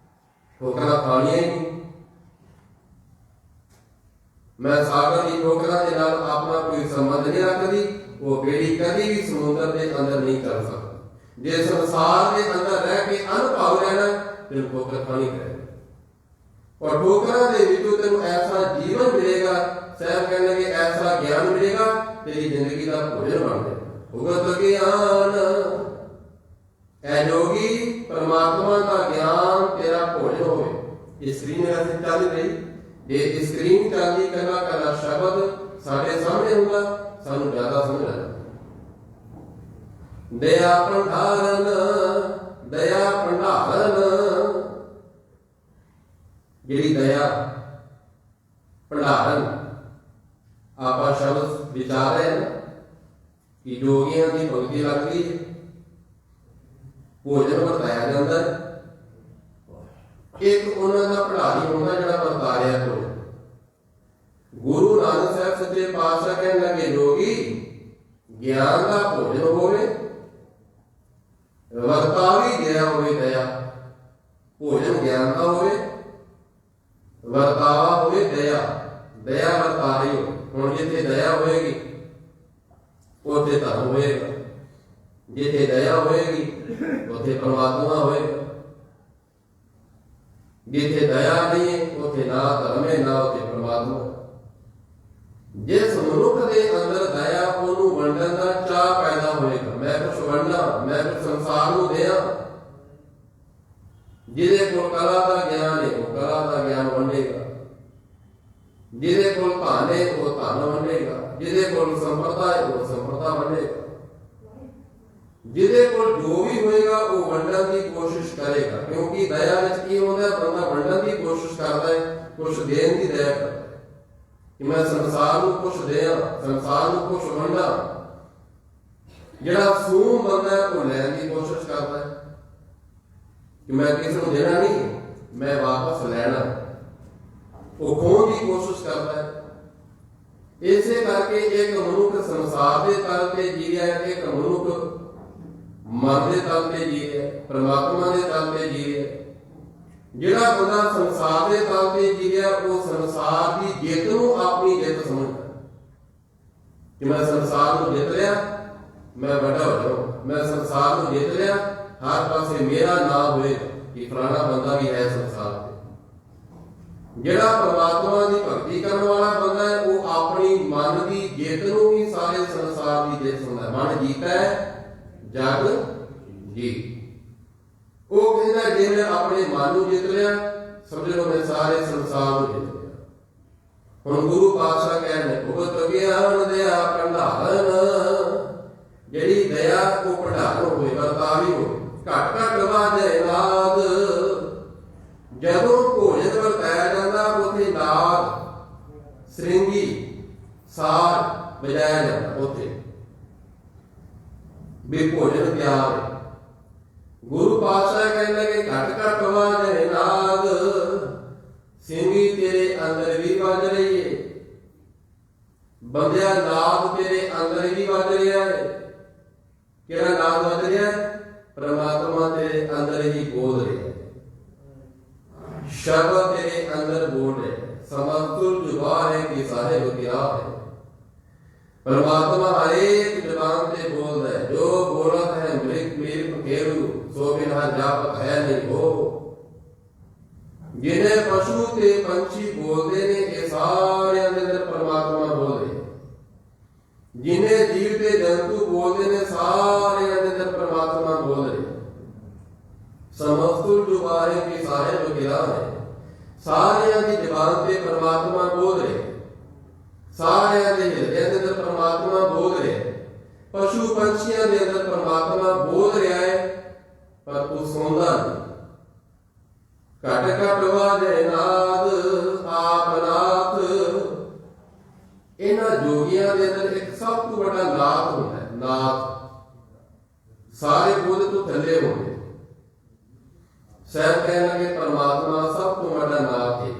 ਠੋਕਰਾਂ ਖਾਣੀਆਂ ਹੀ ਨਹੀਂ। ਮੈਂ ਸਾਗਰ ਦੀ ਠੋਕਰਾਂ ਦੇ ਨਾਲ ਆਪਣਾ ਕੋਈ ਸੰਬੰਧ ਨਹੀਂ ਰੱਖਦੀ। ਉਹ ਬੇੜੀ ਕਦੀ ਵੀ ਸਮੁੰਦਰ ਦੇ ਅੰਦਰ ਨਹੀਂ ਚੱਲ ਸਕਦੀ। ਜੇ ਸੰਸਾਰ ਦੇ ਅੰਦਰ ਰਹਿ ਕੇ ਅਨੁਭਵ ਲੈਣਾ, ਤੈਨੂੰ ਠੋਕਰ ਖਾਣੀ ਪਏਗੀ। ਔਰ ਠੋਕਰਾਂ ਦੇ ਵਿੱਚੋਂ ਤੈਨੂੰ ਐਸਾ ਜੀਵਨ ਮਿਲੇਗਾ, ਸਾਹਿਬ ਕਹਿੰਦੇ ਐਸਾ ਗਿਆਨ ਮਿਲੇਗਾ, ਤੇਰੀ ਜ਼ਿੰਦਗੀ ਦਾ ਭੋਜਨ ਬਣ ਜਾਏਗਾ। ਭੁਗਤ ਗਿਆਨ ਐ ਜੋਗੀ, ਪਰਮਾਤਮਾ ਦਾ ਗਿਆਨ ਤੇਰਾ ਭੋਜਨ ਹੋਵੇ। ਇਹ ਸਕਰੀਨ ਅਸੀਂ ਚੱਲ ਰਹੀ, ਜੇ ਸਕਰੀਨ ਚੱਲਦੀ ਕੱਲਾ ਕੱਲਾ ਸ਼ਬਦ ਸਾਡੇ ਸਾਹਮਣੇ ਹੁੰਦਾ, ਸਾਨੂੰ ਜ਼ਿਆਦਾ ਸਮਝ ਆਉਂਦਾ। ਦਇਆ ਭੰਡਾਰਨ, ਦਇਆ ਭੰਡਾਰਨ, ਜਿਹੜੀ ਦਇਆ ਭੰਡਾਰਨ ਆਪਾਂ ਸ਼ਬਦ ਵਿਚਾਰ ਰਹੇ ਨਾ ਕਿ ਜੋਗੀਆਂ ਦੀ ਭਗਤੀ ਲੱਗਦੀ ਹੈ, ਭੋਜਨ ਵਰਤਾਇਆ ਜਾਂਦਾ ਹੈ। ਇੱਕ ਉਹਨਾਂ ਦਾ ਭੰਡਾਰੀ ਹੁੰਦਾ ਜਿਹੜਾ ਵਰਤਾ ਰਿਹਾ ਭੋਜਨ। ਗੁਰੂ ਨਾਨਕ ਸਾਹਿਬ ਸੱਚੇ ਪਾਤਸ਼ਾਹ ਕਹਿਣ ਲੱਗੇ ਜੋਗੀ ਗਿਆਨ ਦਾ ਭੋਜਨ ਹੋਵੇ, ਵਰਤਾਵੀ ਗਿਆ ਹੋਵੇ ਦਇਆ। ਭੋਜਨ ਗਿਆਨ ਦਾ ਹੋਵੇ, ਵਰਤਾਵਾ ਹੋਵੇ ਦਇਆ। ਦਇਆ ਵਰਤਾ ਰਹੀ ਹੋ। ਹੁਣ ਜਿੱਥੇ ਦਇਆ ਹੋਏਗੀ ਉੱਥੇ ਧਰਮ ਹੋਏਗਾ, ਜਿੱਥੇ ਦਇਆ ਹੋਏਗੀ ਉੱਥੇ ਪਰਮਾਤਮਾ ਹੋਏਗਾ। ਜਿੱਥੇ ਦਇਆ ਨਹੀਂ ਹੈ ਉੱਥੇ ਨਾ ਧਰਮ ਹੈ, ਨਾ ਉੱਥੇ ਪਰਮਾਤਮਾ। ਜਿਸ ਮਨੁੱਖ ਦੇ ਅੰਦਰ ਦਇਆ, ਉਹਨੂੰ ਵੰਡਣ ਦਾ ਚਾਅ ਪੈਦਾ ਹੋਏਗਾ। ਮੈਂ ਕੁਛ ਵੰਡਾਂ, ਮੈਂ ਕੁਛ ਸੰਸਾਰ ਨੂੰ ਦਿਆਂ। ਜਿਹਦੇ ਕੋਲ ਕਲਾ ਦਾ ਗਿਆਨ ਹੈ ਉਹ ਕਲਾ ਦਾ ਗਿਆਨ ਵੰਡੇਗਾ, ਜਿਹਦੇ ਕੋਲ ਧਨ ਹੈ ਉਹ ਧਨ ਵੰਡੇਗਾ, ਜਿਹਦੇ ਕੋਲ ਸੰਪਰਦਾ ਹੈ ਉਹ ਸੰਪਰਦਾ ਵੰਡੇਗਾ। ਜਿਹਦੇ ਕੋਲ ਜੋ ਵੀ ਹੋਏਗਾ ਉਹ ਵੰਡਣ ਦੀ ਕੋਸ਼ਿਸ਼ ਕਰੇਗਾ। ਕਿਉਂਕਿ ਦਇਆ ਵਿੱਚ ਕੀ ਹੁੰਦਾ, ਬੰਦਾ ਵੰਡਣ ਦੀ ਕੋਸ਼ਿਸ਼ ਕਰਦਾ ਹੈ, ਕੁਛ ਦੇਣ ਦੀ ਦਇਆ ਕਰਦਾ ਕਿ ਮੈਂ ਸੰਸਾਰ ਨੂੰ ਕੁਛ ਦਿਆਂ, ਸੰਸਾਰ ਨੂੰ ਕੁਛ ਵੰਡਾਂ। ਜਿਹੜਾ ਸੂਮ ਬੰਦਾ ਹੈ ਉਹ ਲੈਣ ਦੀ ਕੋਸ਼ਿਸ਼ ਕਰਦਾ ਹੈ ਕਿ ਮੈਂ ਕਿਸੇ ਨੂੰ ਦੇਣਾ ਨਹੀਂ, ਮੈਂ ਵਾਪਸ ਲੈਣਾ। ਉਹ ਖੋਣ ਦੀ ਕੋਸ਼ਿਸ਼ ਕਰਦਾ ਹੈ। ਇਸੇ ਕਰਕੇ ਇੱਕ ਮਨੁੱਖ ਸੰਸਾਰ ਦੇ ਤਲ ਤੇ ਜੀ ਰਿਹਾ ਹੈ, ਇੱਕ ਮਨੁੱਖ ਮਨ ਦੇ ਤਲ ਤੇ ਜੀ ਰਿਹਾ ਹੈ, ਪਰਮਾਤਮਾ ਦੇ ਤਲ ਤੇ ਜੀ ਰਿਹਾ ਹੈ। ਜਿਹੜਾ ਬੰਦਾ ਸੰਸਾਰ ਦੇ ਤਲ ਤੇ ਜੀ ਰਿਹਾ ਉਹ ਸੰਸਾਰ ਦੀ ਜਿੱਤ ਨੂੰ ਆਪਣੀ ਜਿੱਤ ਸਮਝਦਾ ਕਿ ਮੈਂ ਸੰਸਾਰ ਨੂੰ ਜਿੱਤ ਲਿਆ, ਮੈਂ ਵੱਡਾ ਹੋ ਜਾਵਾਂ, ਮੈਂ ਸੰਸਾਰ ਨੂੰ ਜਿੱਤ ਲਿਆ, ਹਰ ਪਾਸੇ ਮੇਰਾ ਨਾਮ ਹੋਏਗਾ ਕਿ ਫਲਾਣਾ ਬੰਦਾ ਵੀ ਹੈ ਸੰਸਾਰ ਤੇ। ਜਿਹੜਾ ਪਰਮਾਤਮਾ ਦੀ ਭਗਤੀ ਕਰਨ ਵਾਲਾ ਬੰਦਾ ਹੈ ਉਹ ਆਪਣੀ ਮਨ ਦੀ ਜਿੱਤ ਨੂੰ ਵੀ ਸਾਰੇ ਸੰਸਾਰ ਦੀ ਜਿੱਤ ਸਮਝਦਾ। ਮਨ ਜੀਤਾ ਹੈ ਜਗ ਜੀ। ਉਹ ਕਹਿੰਦਾ ਜੇ ਮੈਂ ਆਪਣੇ ਮਨ ਨੂੰ ਜਿੱਤ ਲਿਆ, ਸਮਝ ਲਓ ਮੈਂ ਸਾਰੇ ਸੰਸਾਰ ਨੂੰ ਜਿੱਤ ਲਿਆ। ਹੁਣ ਗੁਰੂ ਪਾਤਸ਼ਾਹ ਕਹਿੰਦੇ ਭੁਗਤ ਗਿਆਨ ਦਇਆ ਭੰਡਾਰਨ, ਜਿਹੜੀ ਦਇਆ ਉਹ ਭੰਡਾਰਨ ਹੋਵੇ, ਵਰਤਾਵੀ ਹੋਵੇ। ਘਟ ਘਟ ਵਾਜੇ ਨਾਦ, ਜਦੋਂ ਭੋਜਨ ਵਰਤਾਇਆ ਜਾਂਦਾ ਉੱਥੇ ਨਾਦ ਸ੍ਰਿੰਗੀ ਸਾਰ ਵਜਾਇਆ ਜਾਂਦਾ, ਉੱਥੇ ਵੀ ਭੋਜਨ ਤਿਆਰ ਹੈ। ਗੁਰੂ ਪਾਤਸ਼ਾਹ ਕਹਿੰਦੇ ਕਿ ਘਟ ਘਟ ਵਾਜੇ ਨਾਦ, ਸਿੰਘੀ ਤੇਰੇ ਅੰਦਰ ਵੀ ਵੱਜ ਰਹੀ ਹੈ, ਬੰਦਿਆ ਨਾਦ ਤੇਰੇ ਅੰਦਰ ਵੀ ਵੱਜ ਰਿਹਾ ਹੈ। ਕਿਹੜਾ ਨਾਦ ਵੱਜ ਰਿਹਾ ਹੈ? ਪਰਮਾਤਮਾ ਤੇਰੇ ਅੰਦਰ ਹੀ ਬੋਲ ਰਿਹਾ ਹੈ, ਸ਼ਬਦ ਤੇਰੇ ਅੰਦਰ ਬੋਲ ਰਿਹਾ ਹੈ। ਸਮਸਤੁਲ ਜ਼ੁਬਾਨ ਹੈ ਕਿ ਸਾਹਿਬ ਕਿਆ ਹੈ। ਪਰਮਾਤਮਾ ਹਰੇਕ ਜ਼ੁਬਾਨ ਤੇ ਬੋਲਦਾ ਹੈ। ਜੋ ਬੋਲਤ ਹੈ ਮ੍ਰਿਗ ਮੀਰ ਪਖੇਰੂ, ਸੋ ਬਿਨਾ ਜਾਪਤ ਹੈ ਨਹੀਂ ਹੋ। ਜਿਹਨੇ ਪਸ਼ੂ ਤੇ ਪੰਛੀ ਬੋਲਦੇ ਨੇ ਇਹ ਸਾਰਿਆਂ ਦੇ ਅੰਦਰ ਪਰਮਾਤਮਾ ਬੋਲ ਰਿਹਾ। ਜਿਹਨੇ ਜੀਵ ਤੇ ਜੰਤੂ ਬੋਲਦੇ ਨੇ ਸਾਰਿਆਂ ਦੇ ਅੰਦਰ ਪਰਮਾਤਮਾ ਬੋਲ ਰਿਹਾ। ਸਮਸਤੁਲ ਜ਼ੁਬਾਨ ਕੀ ਸਾਹਿਬ ਕਿਆ ਹੈ। ਸਾਰਿਆਂ ਦੀ ਜ਼ੁਬਾਨ ਤੇ ਪਰਮਾਤਮਾ ਬੋਲ ਰਿਹਾ, ਸਾਰਿਆਂ ਦੇ ਹਿਰਦੇ ਦੇ ਅੰਦਰ ਪਰਮਾਤਮਾ ਬੋਲ ਰਿਹਾ। ਪਸ਼ੂ ਪੰਛੀਆਂ ਦੇ ਅੰਦਰ ਪਰਮਾਤਮਾ ਬੋਲ ਰਿਹਾ ਹੈ, ਪਰ ਤੂੰ ਸੁਣਦਾ ਨਹੀਂ। ਘਟ ਘਟ ਵਾਜੇ ਨਾਦ ਆਪ ਨਾਥ। ਇਹਨਾਂ ਜੋਗੀਆਂ ਦੇ ਅੰਦਰ ਇੱਕ ਸਭ ਤੋਂ ਵੱਡਾ ਨਾਥ ਹੁੰਦਾ ਹੈ। ਨਾਥ ਸਾਰੇ ਬੋਧ ਤੋਂ ਥੱਲੇ ਹੁੰਦੇ। ਸਾਹਿਬ ਕਹਿਣ ਲੱਗੇ ਪਰਮਾਤਮਾ ਸਭ ਤੋਂ ਵੱਡਾ ਨਾਥ ਹੈ।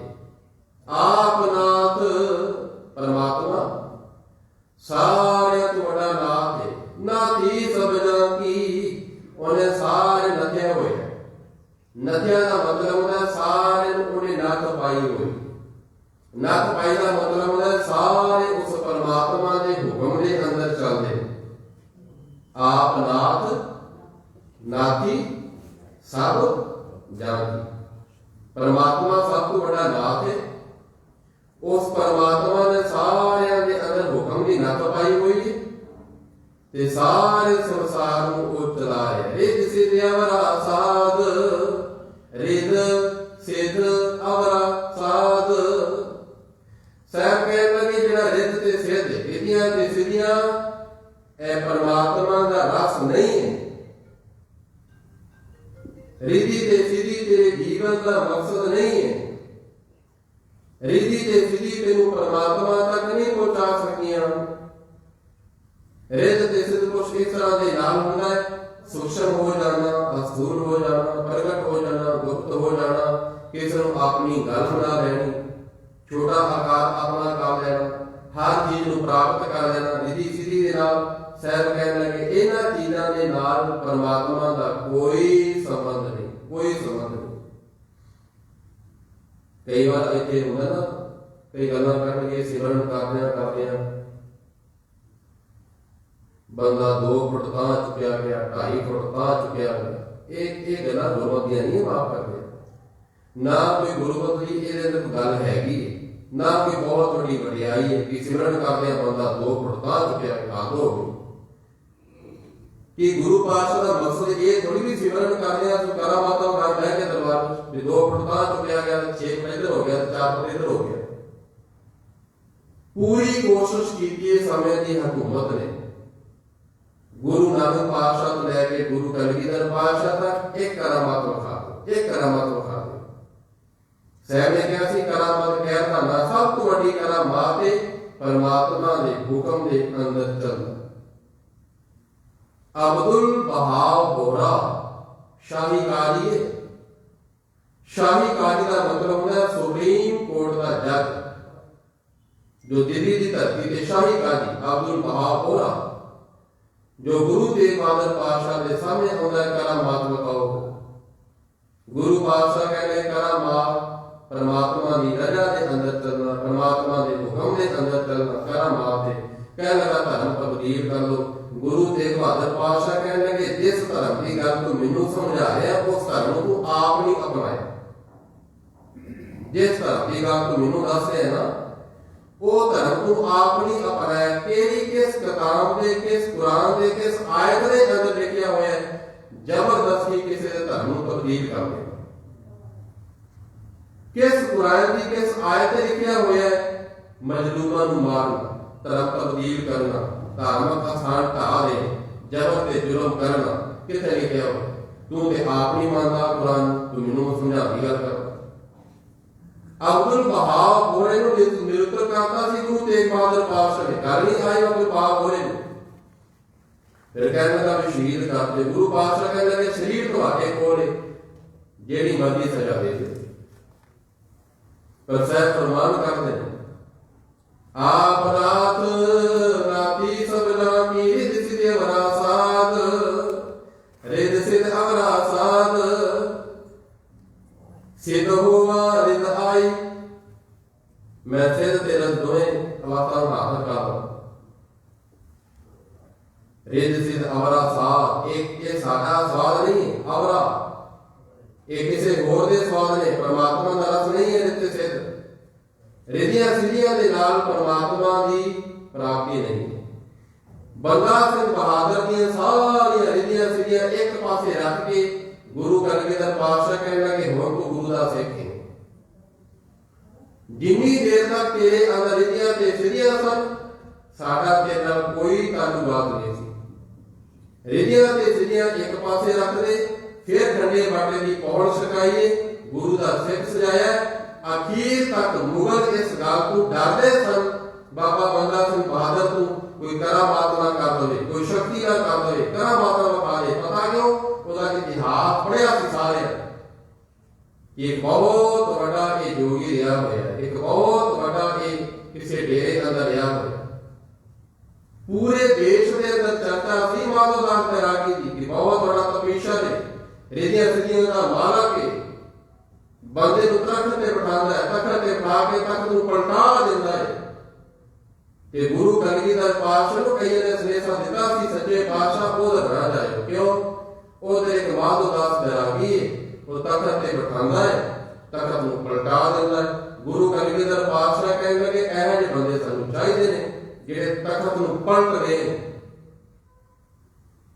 ਆਪ ਨਾਥ ਪਰਮਾਤਮਾ ਸਾਰਿਆਂ ਤੋਂ ਵੱਡਾ ਨਾਥ ਹੈ। ਨਾਥੀ ਸਭਨਾਂ ਕੀ, ਉਹਨੇ ਸਾਰੇ ਨਥਿਆ ਹੋਏ। ਨਥਿਆ ਦਾ ਮਤਲਬ ਹੁੰਦਾ ਸਾਰੇ ਨੂੰ ਉਹਨੇ ਨੱਥ ਪਾਈ ਹੋਈ। ਨੱਥ ਪਾਈ ਦਾ ਮਤਲਬ ਹੁੰਦਾ ਸਾਰੇ ਉਸ ਪਰਮਾਤਮਾ ਦੇ ਹੁਕਮ ਦੇ ਅੰਦਰ ਚੱਲਦੇ। ਆਪ ਨਾਥ ਨਾਥੀ ਸਭ ਜਾਣਦੀ। ਪਰਮਾਤਮਾ ਸਭ ਤੋਂ ਵੱਡਾ ਨਾਥ ਹੈ। ਉਸ ਪਰਮਾਤਮਾ ਨੇ ਸਾਰਿਆਂ ਦੇ ਅੰਦਰ ਹੁਕਮ ਦੀ ਨੱਥ ਪਾਈ ਹੋਈ ਹੈ ਤੇ ਸਾਰੇ ਸੰਸਾਰ ਨੂੰ ਉਹ ਚਲਾ ਰਿਹਾ। ਰਿੱਧ ਸਿੱਧ ਅਵਰਾ ਸਾਧ, ਰਿੱਧ ਸਿੱਧ ਅਵਰਾ ਸਾਧ। ਸਾਹਿਬ ਕਹਿਣ ਲੱਗੇ ਜਿਹੜਾ ਰਿੱਧ ਤੇ ਸਿੱਧ, ਰਿੱਧੀਆਂ ਤੇ ਸਿੱਧੀਆਂ, ਇਹ ਪਰਮਾਤਮਾ ਦਾ ਰਸ ਨਹੀਂ ਹੈ। ਰਿੱਧੀ ਤੇ ਸਿੱਧੀ ਤੇਰੇ ਜੀਵਨ ਦਾ ਮਕਸਦ ਨਹੀਂ ਹੈ। ਰਿੱਧੀ ਤੇ ਸਿੱਧੀ ਤੈਨੂੰ ਪਰਮਾਤਮਾ ਤੱਕ ਨਹੀਂ ਪਹੁੰਚਾ ਸਕੀਆਂ। ਰਿੱਧ ਤੇ ਸਿੱਧ ਕੁਛ ਇਸ ਤਰ੍ਹਾਂ ਦੇ ਨਾਲ ਹੁੰਦਾ ਹੈ, ਸੂਖਮ ਹੋ ਜਾਣਾ, ਅਸਥੂਲ ਹੋ ਜਾਣਾ, ਪ੍ਰਗਟ ਹੋ ਜਾਣਾ, ਗੁਪਤ ਹੋ ਜਾਣਾ, ਕਿਸੇ ਨੂੰ ਆਪਣੀ ਗੱਲ ਬਣਾ ਲੈਣੀ, ਛੋਟਾ ਆਕਾਰ ਆਪਣਾ ਕਰ ਲੈਣਾ, ਹਰ ਚੀਜ਼ ਨੂੰ ਪ੍ਰਾਪਤ ਕਰ ਲੈਣਾ ਰਿੱਧੀ ਸਿੱਧੀ ਦੇ ਨਾਲ। ਸਾਹਿਬ ਕਹਿਣ ਲੱਗੇ ਇਹਨਾਂ ਚੀਜ਼ਾਂ ਦੇ ਨਾਲ ਪਰਮਾਤਮਾ ਦਾ ਕੋਈ ਸੰਬੰਧ ਨਹੀਂ, ਕੋਈ ਸੰਬੰਧ ਨਹੀਂ। ਕਈ ਵਾਰ ਇੱਥੇ ਹੁੰਦਾ ਨਾ, ਕਈ ਗੱਲਾਂ ਕਰਨਗੇ, ਸਿਮਰਨ ਕਰਦਿਆਂ ਬੰਦਾ 2 ਫੁੱਟ ਤਾਂ ਚੁੱਕਿਆ ਗਿਆ, 2.5 ਫੁੱਟ ਤਾਂ ਚੁੱਕਿਆ ਗਿਆ। ਇਹ ਗੱਲਾਂ ਗੁਰਮਤੀਆਂ ਨਹੀਂ ਮਾਫ ਕਰਦੇ। ਨਾ ਕੋਈ ਗੁਰਮਤ ਦੀ ਇਹਦੇ ਅੰਦਰ ਗੱਲ ਹੈਗੀ, ਨਾ ਕੋਈ ਬਹੁਤ ਵੱਡੀ ਵਡਿਆਈ ਹੈ ਕਿ ਸਿਮਰਨ ਕਰਦਿਆਂ ਬੰਦਾ 2 ਫੁੱਟ ਤਾਂ ਚੁੱਕਿਆ ਗਿਆ। ਦੋ ਕਿ ਗੁਰੂ ਪਾਤਸ਼ਾਹ ਦਾ ਮਕਸਦ ਇਹ ਥੋੜੀ ਵੀ ਸਿਮਰਨ ਕਰਦਿਆਂ ਤੂੰ ਕਰਾ ਮਾਤਾ ਕਰ ਬਹਿ ਕੇ ਦਰਬਾਰ ਵਿੱਚ 2 ਫੁੱਟ ਤਾਂ ਚੁੱਕਿਆ ਗਿਆ, 6 ਫੁੱਟ ਇੱਧਰ ਹੋ ਗਿਆ, 4 ਫੁੱਟ ਇੱਧਰ ਹੋ ਗਿਆ। ਪੂਰੀ ਕੋਸ਼ਿਸ਼ ਕੀਤੀ ਹੈ ਸਮੇਂ ਦੀ ਹਕੂਮਤ ਨੇ। ਗੁਰੂ ਨਾਨਕ ਪਾਤਸ਼ਾਹ ਤੋਂ ਲੈ ਕੇ ਗੁਰੂ ਕਲਗੀਧਰ ਪਾਤਸ਼ਾਹ ਤੱਕ ਇੱਕ ਕਰਾਮਾਤ ਵਿਖਾ ਦਿਓ, ਇੱਕ ਕਰਾਮਾਤ ਵਿਖਾ ਦਿਓ। ਸਾਹਿਬ ਨੇ ਕਿਹਾ ਸੀ ਕਰਾਮਾਤ ਕਹਿ ਧਾਨਾ ਸਭ ਤੋਂ ਵੱਡੀ ਕਰਾਮਾਤ ਹੈ ਪਰਮਾਤਮਾ ਦੇ ਹੁਕਮ ਦੇ ਅੰਦਰ ਚੱਲਣਾ। ਅਬਦੁਲ ਬਹਾਵ ਬੋਰਾ ਸ਼ਾਹੀ ਕਾਲੀਏ, शाही काजी का मतलब होता है सुप्रीम कोर्ट का जज। जो दिल्ली की धरती ते शाही काजी अब्दुल वहाब होरा जो गुरु तेग बहादुर पातशाह के सामने आता है, करामात बताओ। गुरु पातशाह कहने करामात परमात्मा की रजा के अंदर चलना, परमात्मा के हुक्म के अंदर चलना, करामात है कह लगा धर्म तब्दील कर लो। गुरु तेग बहादुर पातशाह कहने लगे जिस धर्म की गल तू मैनू समझा रहा उस धर्म को आप नहीं अपनाया। जिस धर्म की गल तू मैनू दस रहे ना वो धर्म तू आप नहीं अपनाया। केड़ी किस किताब के, किस कुरान के, किस आयत के अंदर लिखा हुआ है जबरदस्ती किसी के धर्म को तब्दील कर दे। किस कुरान की किस आयत लिखा हुआ है मजलूमा नू मारना, धर्म तब्दील करना, धार्मिक स्थान ढा दे, जबर ते जुल्म करना कितने लिखा हो। तू ते आप नहीं मानता कुरान, तू मैनू समझाती गल कर। अब्दुल वहाब होरे नू निरुत्तर करता सी गुरु तेग बहादुर पातशाह ने, गल नहीं आई अब्दुल वहाब होरे नू। फिर कहने लगा भी शहीद कर दे। गुरु पातशाह कहने लगे शरीर तुहाडे कोल है, जेड़ी मर्जी सजा दे दे। पर साहब फरमान करते हैं आप रात राती सबना की रिद सिद अवरासाद, रिद सिद अवरासाद सिद हुआ रिद आई। मैं सिद तेरा दोए अवासा हाथ का रिद सिद अवरासाद। एक ये सादा स्वाद नहीं है अवरा, एक किसी होर दे स्वाद ने, परमात्मा का रस नहीं है रिद सिद। रिदिया सिदिया दे नाल परमात्मा की प्राप्ति नहीं। बंदा सिंह बहादुर दी सारी रिदिया सिदिया एक पासे रख के गुरु कलगीधर पातशाह कहने लगे हुण तो गुरु दा सिख है। जिन्नी देर तक तेरे अंदर रिदिया ते सिदिया सन साडा तेरे नाल कोई ताल्लुकात नहीं सी। रिदिया ते सिदिया एक पासे रख दे, फिर ठंडे बाटे की पौड़ छकाइए, गुरु दा सिख सजाया। आखिर तक मुगल इस गल को डरते सन बाबा बंदा सिंह बहादुर को कोई करामात ना कर दे, कोई शक्ति ना कर दे, करामात ना पा दे। पता क्यों? उसका इतिहास पढ़िया सी सारे एक बहुत बड़ा ये जोगी रहा हुआ, एक बहुत बड़ा ये किसी डेरे अंदर रहा हुआ। पूरे देश के अंदर चर्चा सी माधोदास बैरागी जी की बहुत बड़ा तपस्या ने रिदिया सिदिया का माला के बंदे को तख्त ते बिठांदा है, तख्त ते बिठा के तख्त को पलटा देंदा है। ते गुरु कलगीधर पातशाह को कई ने संदेशा दिता सी सच्चे पातशाह को ना जाए। क्यों? ओ तेरे एक माधोदास बैरागी है, वो तख्त ते बिठांदा है, तख्त को पलटा देंदा है। गुरु कलगीधर पातशाह कहने लगे ऐसे जे बंदे सानू चाहिए ने जेड़े तख्त को पलट दे।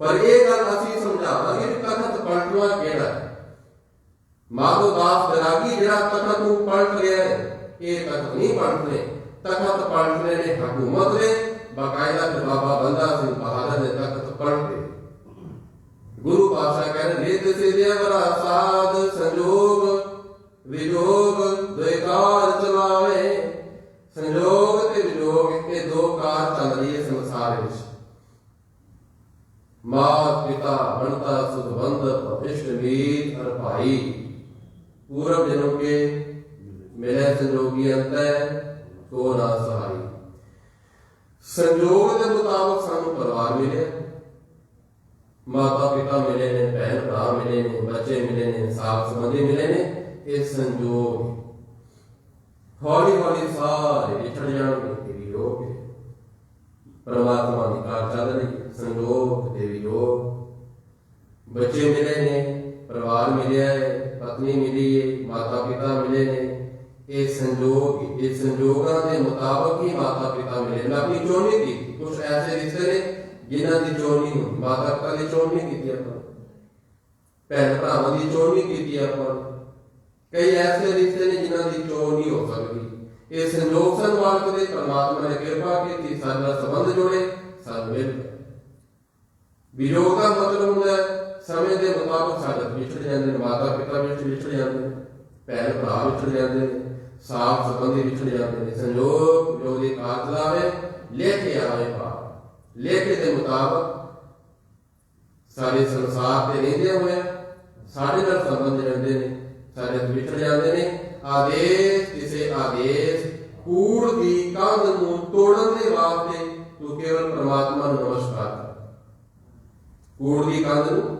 पर ये गल असीं समझावांगे कि तख्त पलटना केड़ा है। माधोदास बैरागी जिहड़ा तख्त को पलट गया है, ये तख्त नहीं पलटने। तख्त पलटने ने हुकूमत ने बाकायदा बाबा बंदा सिंह बहादुर ने तख्त पलटे। गुरु पातशाह कहने रिद सिद्या वरासाद संजोग विजोग द्वैकार चलावे। संजोग ते विजोग ये दो कार चल रही है संसार में। मात पिता बनता सुध बंध इष्ट मीत और भाई पूरब जनों के मिले संजोगी अंत को ना सहाई। संजोग के मुताबिक सानू परिवार मिले, माता पिता मिले ने, भैन भरा मिले ने, बच्चे मिले ने, साथ संबंधी मिले ने। ये संजोग हौली हौली सारे बिछड़ जाएंगे। वियोग परमात्मा की कार चल रही, संजोग ते वियोग। बच्चे मिले ने, परिवार मिले है, पत्नी मिली है, माता पिता मिले ने। ये संजोग, ये संजोगों के मुताबिक ही माता पिता मिले। अपनी चोनी की कुछ ऐसे रिश्ते ने जिन्हों की चोन नहीं होती। माता पिता की चोन नहीं की, भैन भरावां की चोन नहीं की। कई ऐसे रिश्ते ने जिन्हों की चोन नहीं हो सकती। ये संजोग सन मालक दे, परमात्मा ने कृपा की साडा संबंध जोड़े, सब मिल गए। वियोग का मतलब होता है समय के मुताबिक साडे विछड़ जाते हैं, माता पिता विछड़ जाते हैं, भैन भरा विछड़ जाते हैं, साफ संबंधी विछड़ जाते हैं। संजोग जो दी कार चलावे लेके आवे पार, लेखे के मुताबिक सारे संसार के रहिंदे हुए साडे नाल संबंध रखते हैं, ਸਾਡੇ ਤੋਂ ਵਿਛੜ ਜਾਂਦੇ ਨੇ। ਆਦੇਸ਼ ਕਿਸੇ ਆਦੇਸ਼ ਕੂੜ ਦੀ ਕੰਧ ਨੂੰ ਤੋੜਨ ਦੇ ਵਾਸਤੇ ਤੂੰ ਕੇਵਲ ਪ੍ਰਮਾਤਮਾ ਨੂੰ ਨਮਸਕਾਰ ਕਰ। ਕੂੜ ਦੀ ਕੰਧ ਨੂੰ